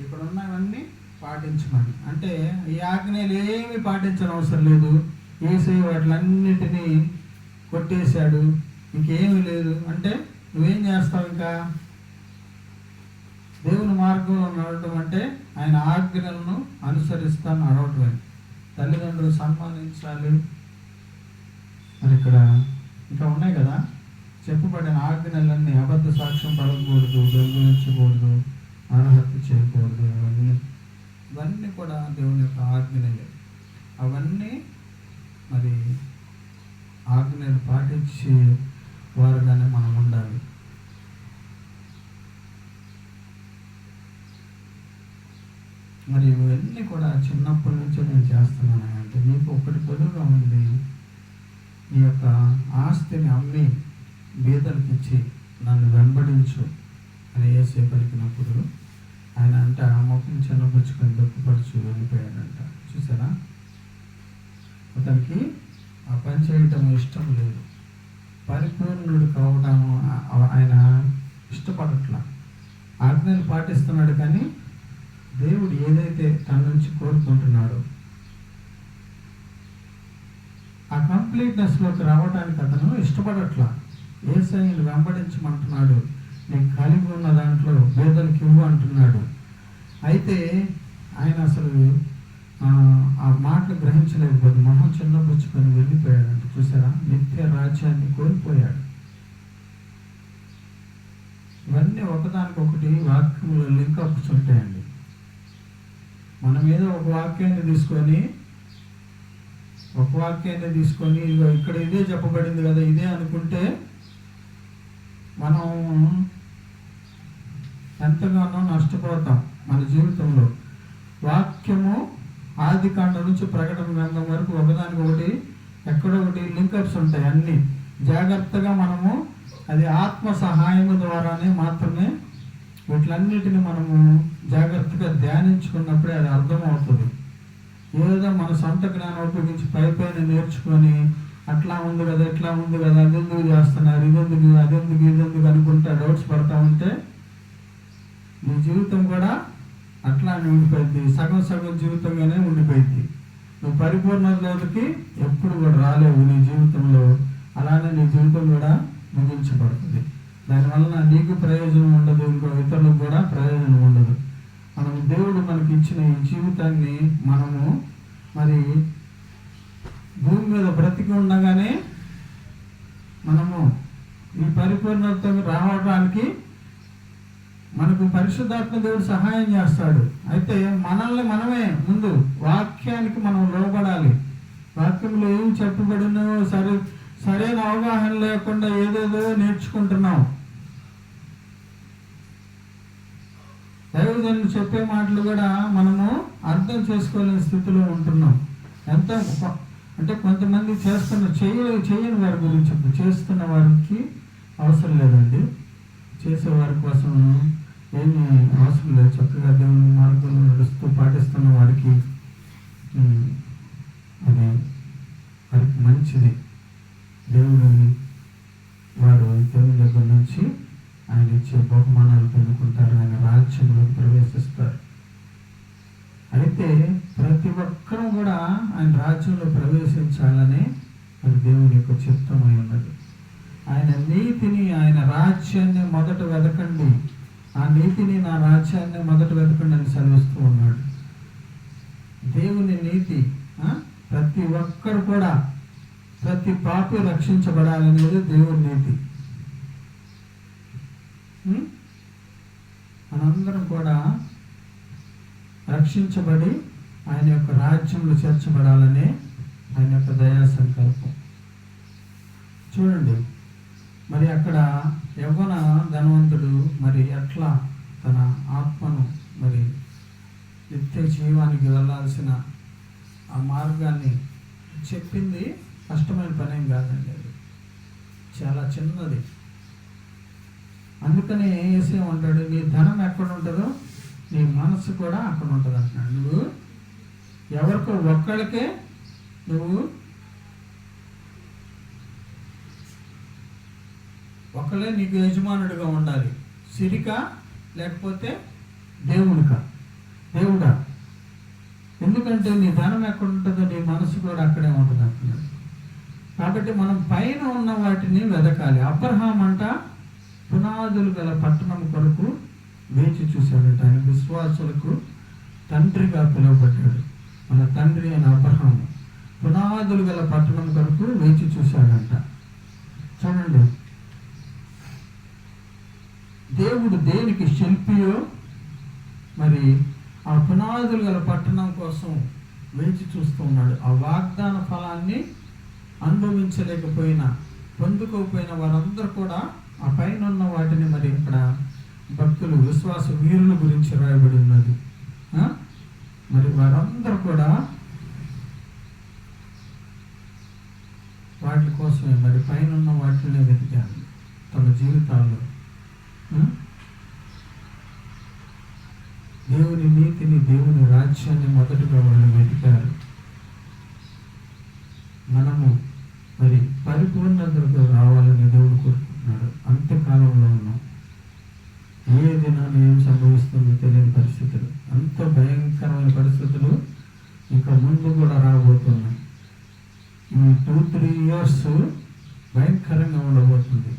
Speaker 2: ఇక్కడ ఉన్నవన్నీ పాటించమని అంటే ఈ ఆజ్ఞలు ఏమి పాటించని అవసరం లేదు. యేసయ్య వాటిలన్నిటినీ కొట్టేశాడు, ఇంకేమీ లేదు అంటే నువ్వేం చేస్తావు? ఇంకా దేవుని మార్గంలో నడవటం అంటే ఆయన ఆజ్ఞలను అనుసరిస్తాను నడవటం. తల్లిదండ్రులు సన్మానించాలి. మరి ఇక్కడ ఇంకా ఉన్నాయి కదా చెప్పబడిన ఆజ్ఞలన్నీ. అబద్ధ సాక్ష్యం పడకూడదు, దొంగిలించకూడదు, ఆత్మహత్య చేయకూడదు, ఇవన్నీ కూడా దేవుని యొక్క ఆజ్ఞలే. అవన్నీ మరి ఆజ్ఞలు పాటించి వారుగానే మనం ఉండాలి. మరి ఇవన్నీ కూడా చిన్నప్పటి నుంచే నేను చేస్తున్నాను. అంటే నీకు ఒకటి కొలువుగా ఉంది, నీ యొక్క ఆస్తిని అమ్మి బీదలకు ఇచ్చి నన్ను వెంబడించు అని యేసయ్య పలికినప్పుడు ఆయన అంటే ఆ ముఖం చిన్నపుచ్చుకొని దుఃఖపరచు వెళ్ళిపోయాడంట. చూసారా, అతనికి ఆ పని చేయటం ఇష్టం లేదు, పరిపూర్ణుడు కావడం ఆయన ఇష్టపడట్లా. ఆజ్ఞలు పాటిస్తున్నాడు కానీ దేవుడు ఏదైతే తన నుంచి కోరుకుంటున్నాడో ఆ కంప్లీట్నెస్లోకి రావడానికి అతను ఇష్టపడట్లా. యేసయ్యను వెంబడించమంటున్నాడు, నీకు కలిగి ఉన్న దాంట్లో పేదలకు ఇవ్వు అంటున్నాడు. అయితే ఆయన అసలు ఆ మాటలు గ్రహించలేకపోతే మొహం చిన్నపుచ్చుకొని వెళ్ళిపోయాడంట. చూసారా, నిత్య రాజ్యాన్ని కోల్పోయాడు. ఇవన్నీ ఒకదానికొకటి వాక్యంలో లింకప్స్ ఉంటాయండి. మనం ఏదో ఒక వాక్యాన్ని తీసుకొని ఇక్కడ ఇదే చెప్పబడింది కదా ఇదే అనుకుంటే మనం ఎంతగానో నష్టపోతాం మన జీవితంలో. వాక్యము ఆదికాండం నుంచి ప్రకటన గ్రంథం వరకు ఒకదానికొకటి ఎక్కడో ఒకటి లింకప్స్ ఉంటాయి. అన్నీ జాగ్రత్తగా మనము అది ఆత్మ సహాయము ద్వారానే మాత్రమే వీటిలన్నిటిని మనము జాగ్రత్తగా ధ్యానించుకున్నప్పుడే అది అర్థమవుతుంది. ఏదో మన సొంత జ్ఞానం ఉపయోగించి పైపైన నేర్చుకొని అట్లా ఉంది కదా ఇట్లా ఉంది కదా అదెందుకు చేస్తున్నారు ఇదెందుకు ఇదెందుకు అనుకుంటా డౌట్స్ పడతా ఉంటే నీ జీవితం కూడా అట్లానే ఉండిపోయింది. సగం జీవితంగానే ఉండిపోయింది. నువ్వు పరిపూర్ణతలోకి ఎప్పుడు కూడా రాలేవు నీ జీవితంలో. అలానే నీ జీవితం కూడా ముగించబడుతుంది. దానివల్ల నీకు ప్రయోజనం ఉండదు, ఇంకో ఇతరులకు కూడా ప్రయోజనం ఉండదు. మనం దేవుడు మనకి ఇచ్చిన ఈ జీవితాన్ని మనము మరి భూమి మీద బ్రతికి ఉండగానే మనము ఈ పరిపూర్ణతకు రావడానికి మనకు పరిశుద్ధాత్మ దేవుడు సహాయం చేస్తాడు. అయితే మనల్ని మనమే ముందు వాక్యానికి మనం లోబడాలి. వాక్యంలో ఏం చెప్పబడినో సరైన అవగాహన లేకుండా ఏదేదో నేర్చుకుంటున్నాం. దైవజనులు చెప్పే మాటలు కూడా మనము అర్థం చేసుకోలేని స్థితిలో ఉంటున్నాం. ఎంత అంటే కొంతమంది చేయని వారి గురించి చేస్తున్న వారికి అవసరం లేదండి. చేసేవారి కోసం ఏమీ అవసరం లేదు. చక్కగా దేవుని మార్గంలో నడుస్తూ పాటిస్తున్న వారికి అది వారికి మంచిది. దేవుడు వారు దేవుని దగ్గర నుంచి ఆయన ఇచ్చే బహుమానాలు పొందుకుంటారు, ఆయన రాజ్యంలోకి ప్రవేశిస్తారు. అయితే ప్రతి ఒక్కరూ కూడా ఆయన రాజ్యంలో ప్రవేశించాలని అది దేవుని యొక్క చిత్తమై ఉన్నది. ఆయన నీతిని, ఆయన రాజ్యాన్ని మొదట వెతకండి, ఆ నీతిని, నా రాజ్యాన్ని మొదట వెతకండి అని సెలవిస్తూ ఉన్నాడు. దేవుని నీతి, ప్రతి ఒక్కరు కూడా, ప్రతి పాపి రక్షించబడాలనేది దేవుని నీతి. మనందరం కూడా రక్షించబడి ఆయన యొక్క రాజ్యంలో చేర్చబడాలనే ఆయన యొక్క దయా సంకల్పం. చూడండి, మరి అక్కడ యవ్వన ధనవంతుడు మరి ఎట్లా తన ఆత్మను మరి నిత్య జీవానికి వెళ్ళాల్సిన ఆ మార్గాన్ని చెప్పింది కష్టమైన పనేం కాదండి, అది చాలా చిన్నది. అందుకనే ఏసేమంటాడు, నీ ధనం ఎక్కడ ఉంటుందో నీ మనసు కూడా అక్కడ ఉంటుంది అంటున్నాడు. నువ్వు ఎవరికో ఒక్కళ్ళకే నువ్వు ఒకళ్ళే నీకు యజమానుడిగా ఉండాలి, సిరిక లేకపోతే దేవుడా. ఎందుకంటే నీ ధనం ఎక్కడ ఉంటుందో నీ మనసు కూడా అక్కడే ఉంటుంది అంటున్నాడు. కాబట్టి మనం పైన ఉన్న వాటిని వెదకాలి. అబ్రహాం అంట పునాదులు గల పట్టణం కొరకు వేచి చూశాడట. ఆయన విశ్వాసులకు తండ్రిగా పిలువబడ్డాడు. మన తండ్రి అయిన అబ్రహాము పునాదులు గల పట్టణం కొరకు వేచి చూశాడంట. చూడండి, దేవుడు దేనికి శిల్పియో మరి ఆ పునాదులు గల పట్టణం కోసం వేచి చూస్తూ ఉన్నాడు. ఆ వాగ్దాన ఫలాన్ని అనుభవించలేకపోయినా, పొందుకోకపోయిన వారందరూ కూడా ఆ పైన ఉన్న వాటిని మరి ఇక్కడ భక్తులు, విశ్వాస వీరుల గురించి రాయబడి ఉన్నది. మరి వారందరూ కూడా వాటి కోసమే మరి పైన ఉన్న వాటిని వెతికారు తమ జీవితాల్లో. దేవుని నీతిని, దేవుని రాజ్యాన్ని మొదటిగా వాళ్ళు వెతికారు. మనము మరి పరిపూర్ణతకు రావాలని దేవుడు కోరుకుంటున్నాడు. అంత్యకాలంలో ఉన్నాం. ఏ దినాన్ని ఏం సంభవిస్తుందో తెలియని పరిస్థితులు, అంత భయంకరమైన పరిస్థితులు ఇంకా ముందు కూడా రాబోతున్నాయి. ఈ 2-3 years భయంకరంగా ఉండబోతుంది.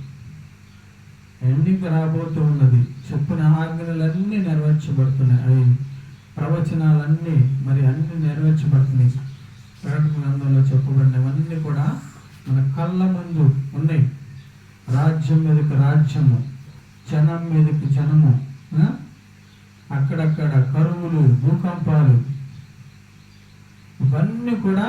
Speaker 2: ఎండింగ్ రాబోతూ ఉన్నది. చెప్పిన ఆజ్ఞలన్నీ నెరవేర్చబడుతున్నాయి. అవి ప్రవచనాలన్నీ మరి అన్ని నెరవేర్చబడుతున్నాయి. ప్రకటన గ్రంథంలో చెప్పబడినవన్నీ కూడా మన కళ్ళ ముందు ఉన్నాయి. రాజ్యం మీదకి రాజ్యము, జనం మీదకి జనము, అక్కడక్కడ కరువులు, భూకంపాలు, ఇవన్నీ కూడా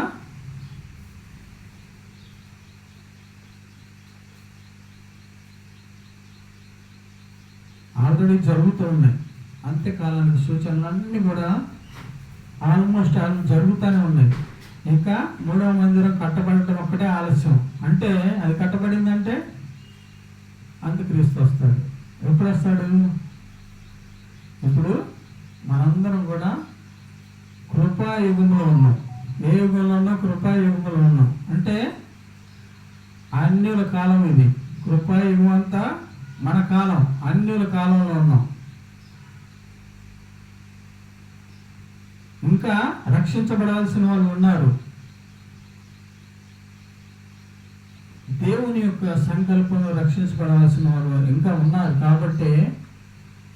Speaker 2: ఆల్రెడీ జరుగుతూ ఉన్నాయి. అంత్యకాలానికి సూచనలన్నీ కూడా ఆల్మోస్ట్ జరుగుతూనే ఉన్నాయి. ఇంకా 3వ మందిరం కట్టబడటం ఒక్కటే ఆలస్యం. అంటే అది కట్టబడిందంటే అంత్యక్రీస్తు వస్తాడు. ఎప్పుడు వస్తాడు? ఇప్పుడు మనందరం కూడా కృపాయుగంలో ఉన్నాం. ఏ యుగంలో ఉన్నా? కృపాయుగంలో ఉన్నాం. అంటే అన్యుల కాలం ఇది. కృపాయుగం అంతా మన కాలం, అన్యుల కాలంలో ఉన్నాం. ఇంకా రక్షించబడాల్సిన వాళ్ళు ఉన్నారు. దేవుని యొక్క సంకల్పంలో రక్షించబడాల్సిన వాళ్ళు ఇంకా ఉన్నారు. కాబట్టి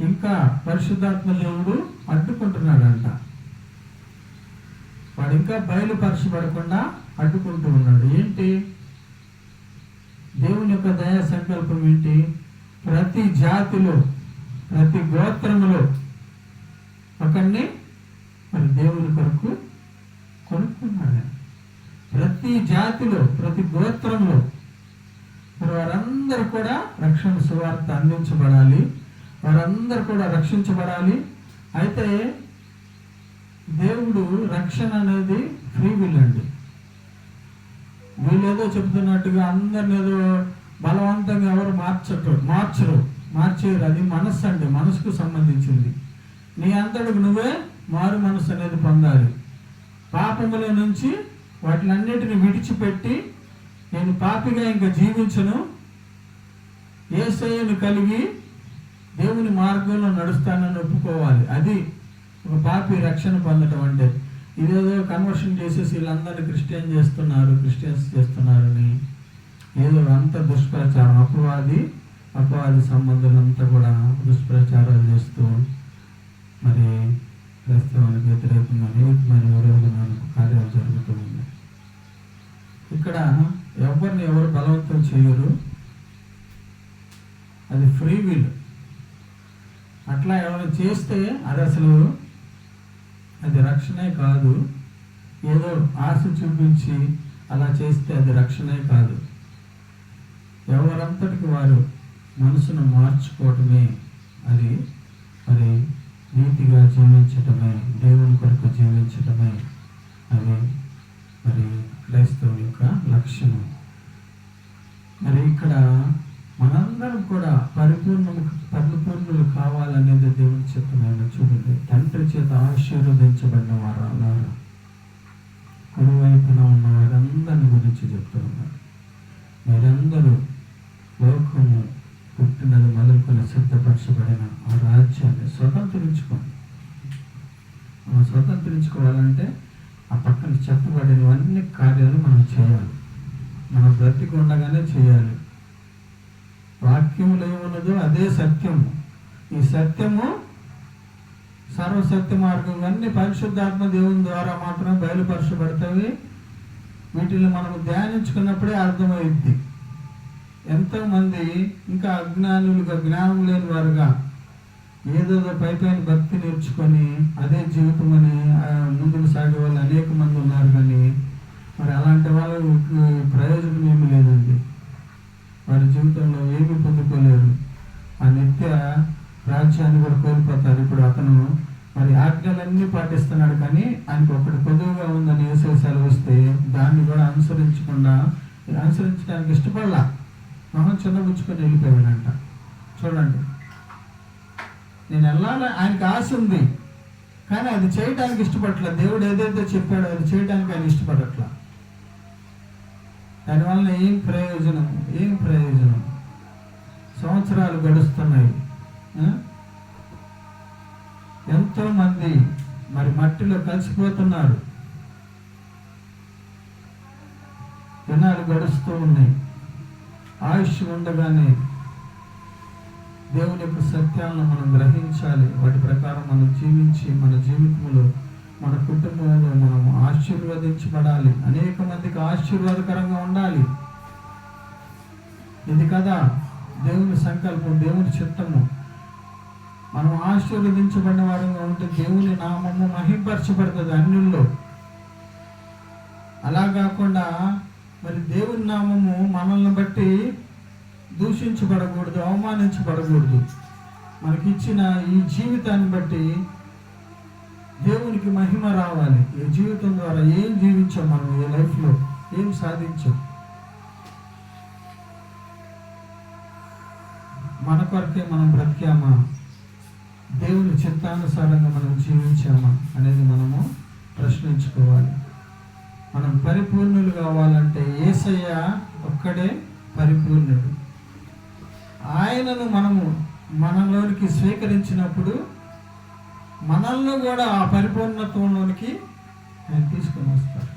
Speaker 2: ఇంకా పరిశుద్ధాత్మ దేవుడు అడ్డుకుంటున్నాడంట. వాడు ఇంకా బయలుపరచబడకుండా అడ్డుకుంటూ ఉన్నాడు. ఏంటి దేవుని యొక్క దయా సంకల్పం? ఏంటి? ప్రతి జాతిలో, ప్రతి గోత్రములో ఒకరిని మరి దేవుని కొరకు కొనుక్కున్నాడు. ప్రతి జాతిలో, ప్రతి గోత్రంలో మరి వారందరూ కూడా రక్షణ సువార్త అందించబడాలి. వారందరూ కూడా రక్షించబడాలి. అయితే దేవుడు రక్షణ అనేది ఫ్రీ విల్ అండి. వీళ్ళేదో చెప్తున్నట్టుగా అందరిని ఏదో బలవంతంగా ఎవరు మార్చేయరు. అది మనస్సు అండి, మనసుకు సంబంధించింది. నీ అంతటికి నువ్వే మారు మనసు అనేది పొందాలి. పాపముల నుంచి వాటిలన్నిటిని విడిచిపెట్టి నేను పాపిగా ఇంకా జీవించను, యేసయ్యను కలిగి దేవుని మార్గంలో నడుస్తానని ఒప్పుకోవాలి. అది ఒక పాపి రక్షణ పొందటం అంటే. ఇదేదో కన్వర్షన్ చేసేసి వీళ్ళందరినీ క్రిస్టియన్స్ చేస్తున్నారని ఏదో అంత దుష్ప్రచారం, అపవాది సంబంధులంతా కూడా దుష్ప్రచారాలు చేస్తూ మరి క్రైస్తవానికి వ్యతిరేకంగా అనేకమైన విరోధమైన కార్యాలు జరుగుతూ ఉన్నాయి. ఇక్కడ ఎవరు బలవంతం చేయరు, అది ఫ్రీ విల్. అట్లా ఎవరైనా చేస్తే అది రక్షణే కాదు. ఏదో ఆశ చూపించి అలా చేస్తే అది రక్షణే కాదు. ఎవరంతటికి వారు మనసును మార్చుకోవటమే అది మరి నీతిగా జీవించటమే, దేవుని కొరకు జీవించటమే అది మరి క్రైస్తవుల యొక్క లక్ష్యం. మరి ఇక్కడ మనందరం కూడా పరిపూర్ణులు కావాలనేది దేవుని చిత్తమైన. చూడండి, తండ్రి చేత ఆశీర్వదించబడిన వారు కుడివైపున ఉన్న వారందరిని గురించి చెప్తూ ఉన్నారు. మీరందరూ లోకము పుట్టినది మొదలుకొని సిద్ధపరచబడిన ఆ రాజ్యాన్ని స్వతంత్రించుకోవాలంటే ఆ పక్కన చెప్పబడినవన్నీ కార్యాలు మనం చేయాలి. మనం బ్రతికి ఉండగానే చేయాలి. వాక్యములో ఏమున్నదో అదే సత్యము. ఈ సత్యము సర్వసత్య మార్గం అన్ని పరిశుద్ధాత్మ దేవుని ద్వారా మాత్రమే బయలుపరచబడతాయి. వీటిని మనం ధ్యానించుకున్నప్పుడే అర్థమైద్ది. ఎంతోమంది ఇంకా అజ్ఞానులుగా, జ్ఞానం లేని వారుగా ఏదోదో పైపైన భక్తి నేర్చుకొని అదే జీవితం అని ముందుకు సాగే వాళ్ళు అనేక మంది ఉన్నారు. కానీ మరి అలాంటి వాళ్ళకి ప్రయోజనం ఏమీ లేదండి. వారి జీవితంలో ఏమీ పొందుకోలేరు. ఆ నిత్య రాజ్యాన్ని కూడా కోల్పోతారు. ఇప్పుడు అతను మరి ఆజ్ఞలన్నీ పాటిస్తున్నాడు, కానీ ఆయనకు ఒకటి కొద్దుగా ఉందని యేసు సెలవిస్తే దాన్ని కూడా అనుసరించడానికి ఇష్టపడలా. మొహం చిన్నబుచ్చుకొని వెళ్ళిపోయాడంట. చూడండి, నేను వెళ్ళాలి, ఆయనకి ఆశ ఉంది, కానీ అది చేయడానికి ఇష్టపడట్లా. దేవుడు ఏదైతే చెప్పాడో అది చేయడానికి ఆయన ఇష్టపడట్లా. దానివల్ల ఏం ప్రయోజనం? సంవత్సరాలు గడుస్తున్నాయి. ఎంతో మంది మరి మట్టిలో కలిసిపోతున్నారు. దినాలు గడుస్తూ ఉన్నాయి. ఆయుష్ ఉండగానే దేవుని యొక్క సత్యాలను మనం గ్రహించాలి. వాటి ప్రకారం మనం జీవించి మన జీవితంలో, మన కుటుంబంలో మనం ఆశీర్వదించబడాలి. అనేక మందికి ఆశీర్వాదకరంగా ఉండాలి. ఇది కదా దేవుని సంకల్పం, దేవుని చిత్తము. మనం ఆశీర్వదించబడిన వారంగా ఉంటే దేవుని నామము మహింపరచబడుతుంది అన్యుల్లో. అలా కాకుండా మరి దేవుని నామము మనల్ని బట్టి దూషించబడకూడదు, అవమానించబడకూడదు. మనకిచ్చిన ఈ జీవితాన్ని బట్టి దేవునికి మహిమ రావాలి. ఈ జీవితం ద్వారా ఏం జీవించాం మనం, ఈ లైఫ్లో ఏం సాధించాం, మన కొరకే మనం బ్రతికామా, దేవుని చిత్తానుసారంగా మనం జీవించామా అనేది మనము ప్రశ్నించుకోవాలి. మనం పరిపూర్ణులు కావాలంటే యేసయ్య ఒక్కడే పరిపూర్ణుడు. ఆయనను మనలోనికి స్వీకరించినప్పుడు మనల్ని కూడా ఆ పరిపూర్ణత్వంలోనికి ఆయన తీసుకొని వస్తారు.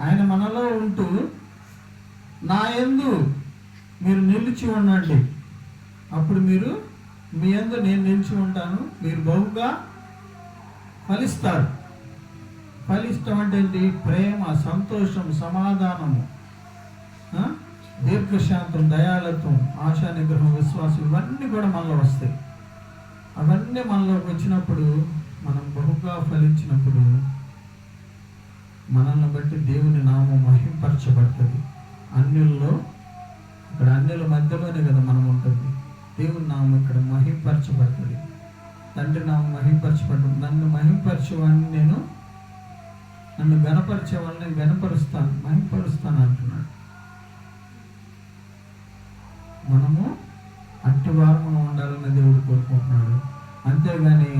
Speaker 2: ఆయన మనలో ఉంటూ నా యందు మీరు నిలిచి ఉండండి, అప్పుడు మీరు మీ యందు నేను నిలిచి ఉంటాను, మీరు బహుగా ఫలిస్తారు. ఫలిష్టం అంటే ఏంటి? ప్రేమ, సంతోషం, సమాధానము, దీర్ఘశాంతం, దయాలత్వం, ఆశా నిగ్రహం, విశ్వాసం, ఇవన్నీ కూడా మనలో వస్తాయి. అవన్నీ మనలోకి వచ్చినప్పుడు, మనం బహుగా ఫలించినప్పుడు మనల్ని బట్టి దేవుని నామం మహింపరచబడుతుంది. అన్యుల్లో, ఇక్కడ అన్యుల మధ్యలోనే కదా మనం ఉంటుంది. దేవుని నామం ఇక్కడ మహింపరచబడుతుంది. తండ్రి నామం మహింపరచబడుతుంది. నన్ను గణపరిచేవాళ్ళని నేను గణపరుస్తాను, మహింపరుస్తాను అంటున్నాడు. మనము అట్టి వారము ఉండాలని దేవుడు కోరుకుంటున్నాడు. అంతేగాని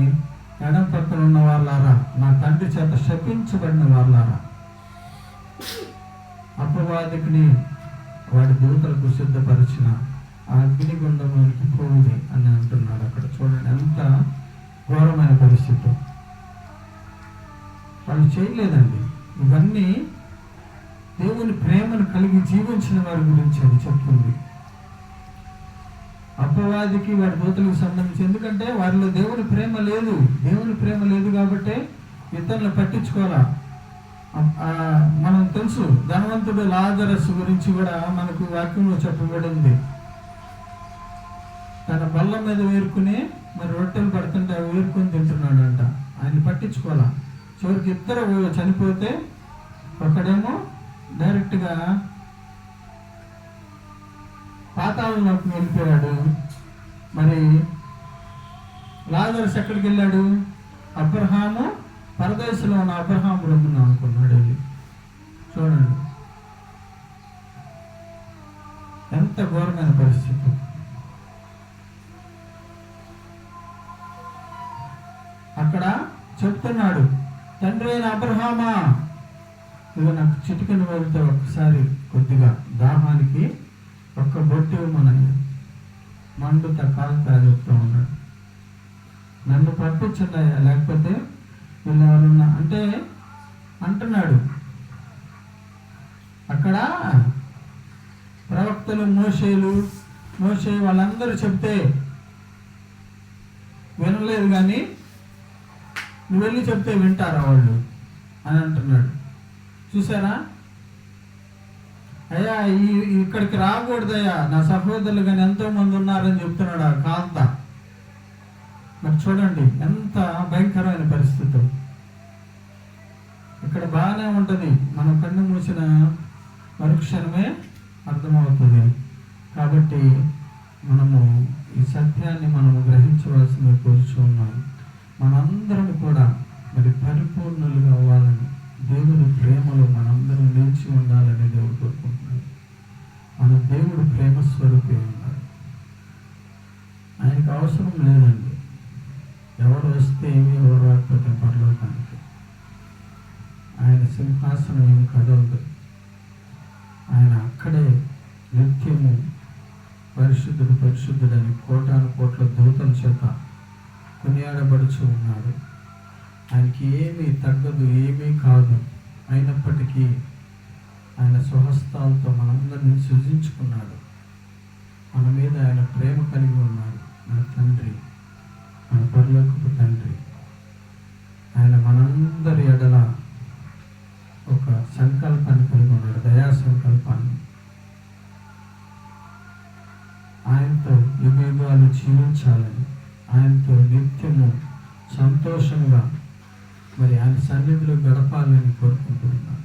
Speaker 2: ఎడం పక్కన ఉన్న వాళ్ళారా, నా తండ్రి చేత శపించబడిన వాళ్ళారా, అపవాదికుని వాడి దూతలకు సిద్ధపరిచిన ఆ అగ్నిగుండంలోనికి పోవుది అని అంటున్నాడు. అక్కడ చూడండి ఎంత ఘోరమైన పరిస్థితి. వాళ్ళు చేయలేదండి. ఇవన్నీ దేవుని ప్రేమను కలిగి జీవించిన వారి గురించి అది చెప్తుంది. అపవాదికి వారి దూతలకు సంబంధించి, ఎందుకంటే వారిలో దేవుని ప్రేమ లేదు. దేవుని ప్రేమ లేదు కాబట్టి ఇతరులను పట్టించుకోవాలా. మనం తెలుసు, ధనవంతుడు లాజరస్ గురించి కూడా మనకు వాక్యంలో చెప్పబడింది. తన బల్ల మీద వేరుకుని మరి రొట్టెలు పడుతుంటే అవి వేరుకొని తింటున్నాడు అంట. ఆయన పట్టించుకోవాలా. చివరికి ఇద్దరు చనిపోతే ఒకడేమో డైరెక్ట్గా పాతాళంలోకి వెళ్ళిపోయాడు. మరి లాజరస్ ఎక్కడికి వెళ్ళాడు? అబ్రహాము పరదేశంలో ఉన్న అబ్రహాము రొమ్మున అనుకున్నాడు వెళ్ళి. చూడండి ఎంత ఘోరమైన పరిస్థితి. అక్కడ చెప్తున్నాడు, తండ్రి అయిన అబ్రహామా, ఇక నాకు చిటికెను వెళ్తే ఒక్కసారి కొద్దిగా దాహానికి ఒక్క బొట్టు ఇవ్వమనయ్య, మండుత కాలుతా చెప్తూ ఉన్నాడు. నన్ను పంపించండి, లేకపోతే వీళ్ళు ఎవరన్నా అంటే అంటున్నాడు. అక్కడ ప్రవక్తలు మోషే వాళ్ళందరూ చెప్తే వినలేదు, కానీ నువ్వు వెళ్ళి చెప్తే వింటారా వాళ్ళు అని అంటున్నాడు. చూసారా అయ్యా, ఇక్కడికి రాకూడదయ్యా, నా సహోదరులు కానీ ఎంతో మంది ఉన్నారని చెప్తున్నాడు ఆ కాంత. మరి చూడండి ఎంత భయంకరమైన పరిస్థితి. ఇక్కడ బాగానే ఉంటుంది, మనం కన్ను మూసిన మరుక్షణమే అర్థమవుతుంది. కాబట్టి మనము ఈ సత్యాన్ని మనము గ్రహించవలసింది కోరుచున్నాం. మనందరం కూడా మరి పరిపూర్ణులుగా అవ్వాలని, దేవుని ప్రేమలో మనందరం నిలిచి ఉండాలని దేవుడు కోరుకుంటున్నాడు. మన దేవుడు ప్రేమ స్వరూపి ఉన్నాడు. ఆయనకు అవసరం లేదండి ఎవరు వస్తే ఏమి, ఎవరు రాకపోతే పరలోకానికి. ఆయన సింహాసనం ఏమి కదలదు. ఆయన అక్కడే నిత్యము పరిశుద్ధుడు పరిశుద్ధుడని కోటాను కోట్ల దూతల చేత కొనియాడబడుచు ఉన్నాడు. ఆయనకి ఏమీ తగ్గదు, ఏమీ కాదు. అయినప్పటికీ ఆయన స్వహస్తాలతో మనందరినీ సృజించుకున్నాడు. మన మీద ఆయన ప్రేమ కలిగి ఉన్నాడు. మన తండ్రి, మన పరలోకపు తండ్రి. ఆయన మనందరి ఎడల ఒక సంకల్పాన్ని కలిగి ఉన్నాడు, దయా సంకల్పాన్ని. ఆయనతో యుగాలు జీవించాలని, ఆయనతో నిత్యము సంతోషంగా మరి ఆయన సన్నిధిలో గడపాలని కోరుకుంటున్నాను.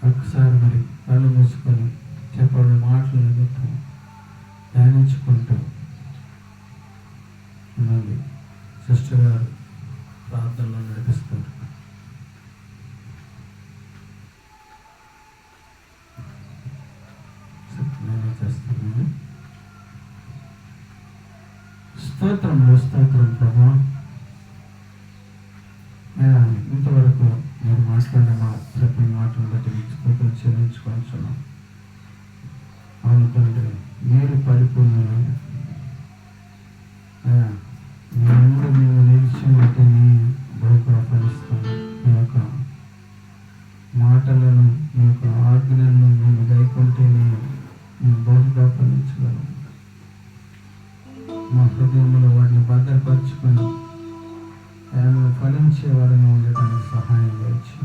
Speaker 2: ఒకసారి మరి కళ్ళు మూసుకొని చెప్పబడిన మాటలు నిమిత్తం ధ్యానించుకుంటూ ఉన్నది. సిస్టర్ గారు ప్రార్థనలో నడిపిస్తారు. నేనే చేస్తున్నాను. స్తోత్రం ప్రభా. ఇంతవరకు మీరు మాట్లాడిన ప్రతి మాటను బట్టి స్తోత్రం చెల్లించుకొనిచున్నాం. అవును తండ్రి, మీరు పరిపూర్ణమైన మేము నిలిచి ఉంటేనే బహుగా ఫలిస్తాము. మీ యొక్క మాటలను, మీ యొక్క ఆజ్ఞలను మేము గైకొంటేనే మేము బహుగా ఫలించగలం. మా హృదయంలో వాటిని భద్రపరుచుకొని ఆయన ఫలించే వారిని ఉండటానికి సహాయం చేసి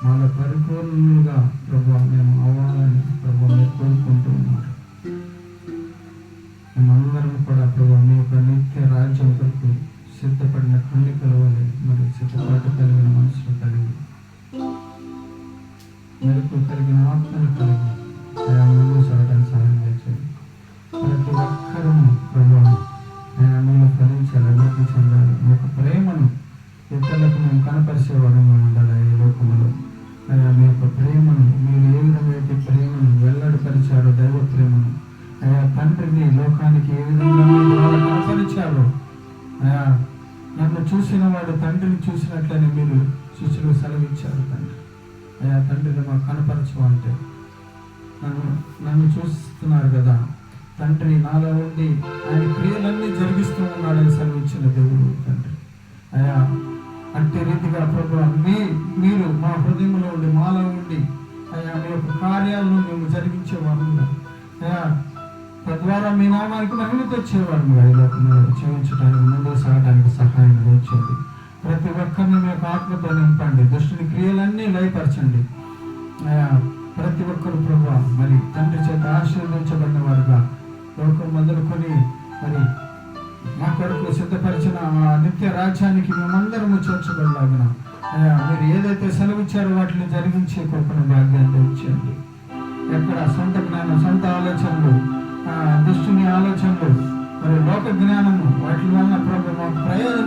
Speaker 2: మాలో పరిపూర్ణులుగా ప్రభు మేము అవ్వాలని ప్రభు మీరు కోరుకుంటూ ఉన్నారు. మేమందరం కూడా ప్రభు మీ యొక్క నిత్య రాజ్యం కొరకు సిద్ధపడిన కన్నికల వల్ల మరి సిద్ధపాటు కలిగిన మనసులు కలిగి, మెరుపు కలిగిన ఆత్మలు కలిగి ముందుకు సాగడానికి సహాయం చేయండి. ప్రతి ఒక్కరూ ప్రభు మీలో ఫలించాలి, అభివృద్ధి చెందాలి. మీ యొక్క ప్రేమను ఇతరులకు మేము కనపరిచే వారంగా ఉండాలి. ఈ లోకంలో మీ యొక్క ప్రేమను మీరు ఏ విధంగా అయితే ప్రేమను వెల్లడిపరిచారో, దైవ ప్రేమను తండ్రిని లోకానికి ఏ విధంగా ద్వారా కనపరిచారో, నన్ను చూసిన వాడు తండ్రిని చూసినట్లని మీరు చూసిన శిష్యులు సెలవిచ్చారు తండ్రి. అయ్యా తండ్రిని మాకు కనపరచు అంటే నన్ను చూస్తున్నారు కదా తండ్రి, నాలో ఉండి ఆయన క్రియలన్నీ జరిగిస్తూ ఉన్నాడని సెలవిచ్చిన దేవుడు తండ్రి. అయ్యా అట్టి రీతిగా ప్రభువా మీరు మా హృదయంలో ఉండి మాలో ఉండి అయ్యా మీ యొక్క కార్యాలను మేము జరిగించేవారుగా అయ్యా తద్వారా మీ నామానికి మహిమ తెచ్చేవారుగా ఈ లోకంలో జీవించడానికి ముందుకు సాగడానికి సహాయం చేయండి. ప్రతి ఒక్కరిని మీ యొక్క ఆత్మతో నింపండి. దుష్టుని క్రియలన్నీ లయపరచండి. అయ్యా ప్రతి ఒక్కరు ప్రభువా మరి తండ్రి చేత ఆశీర్వదించబడిన వారుగా లోకం మొదలుకొని మరి మా కొరకు సిద్ధపరిచిన ఆ నిత్య రాజ్యానికి మేమందరము చేర్చబడలాగున అయ్యా మీరు ఏదైతే సెలవిచ్చారో వాటిని జరిగించే కృపను భాగ్యాన్ని ఇచ్చేయండి. ఎక్కడ సొంత జ్ఞానం, సొంత ఆలోచనలు, దుష్టుని ఆలోచనలు, మరి లోక జ్ఞానము వాటి వలన ప్రభు మాకు ప్రయోజనం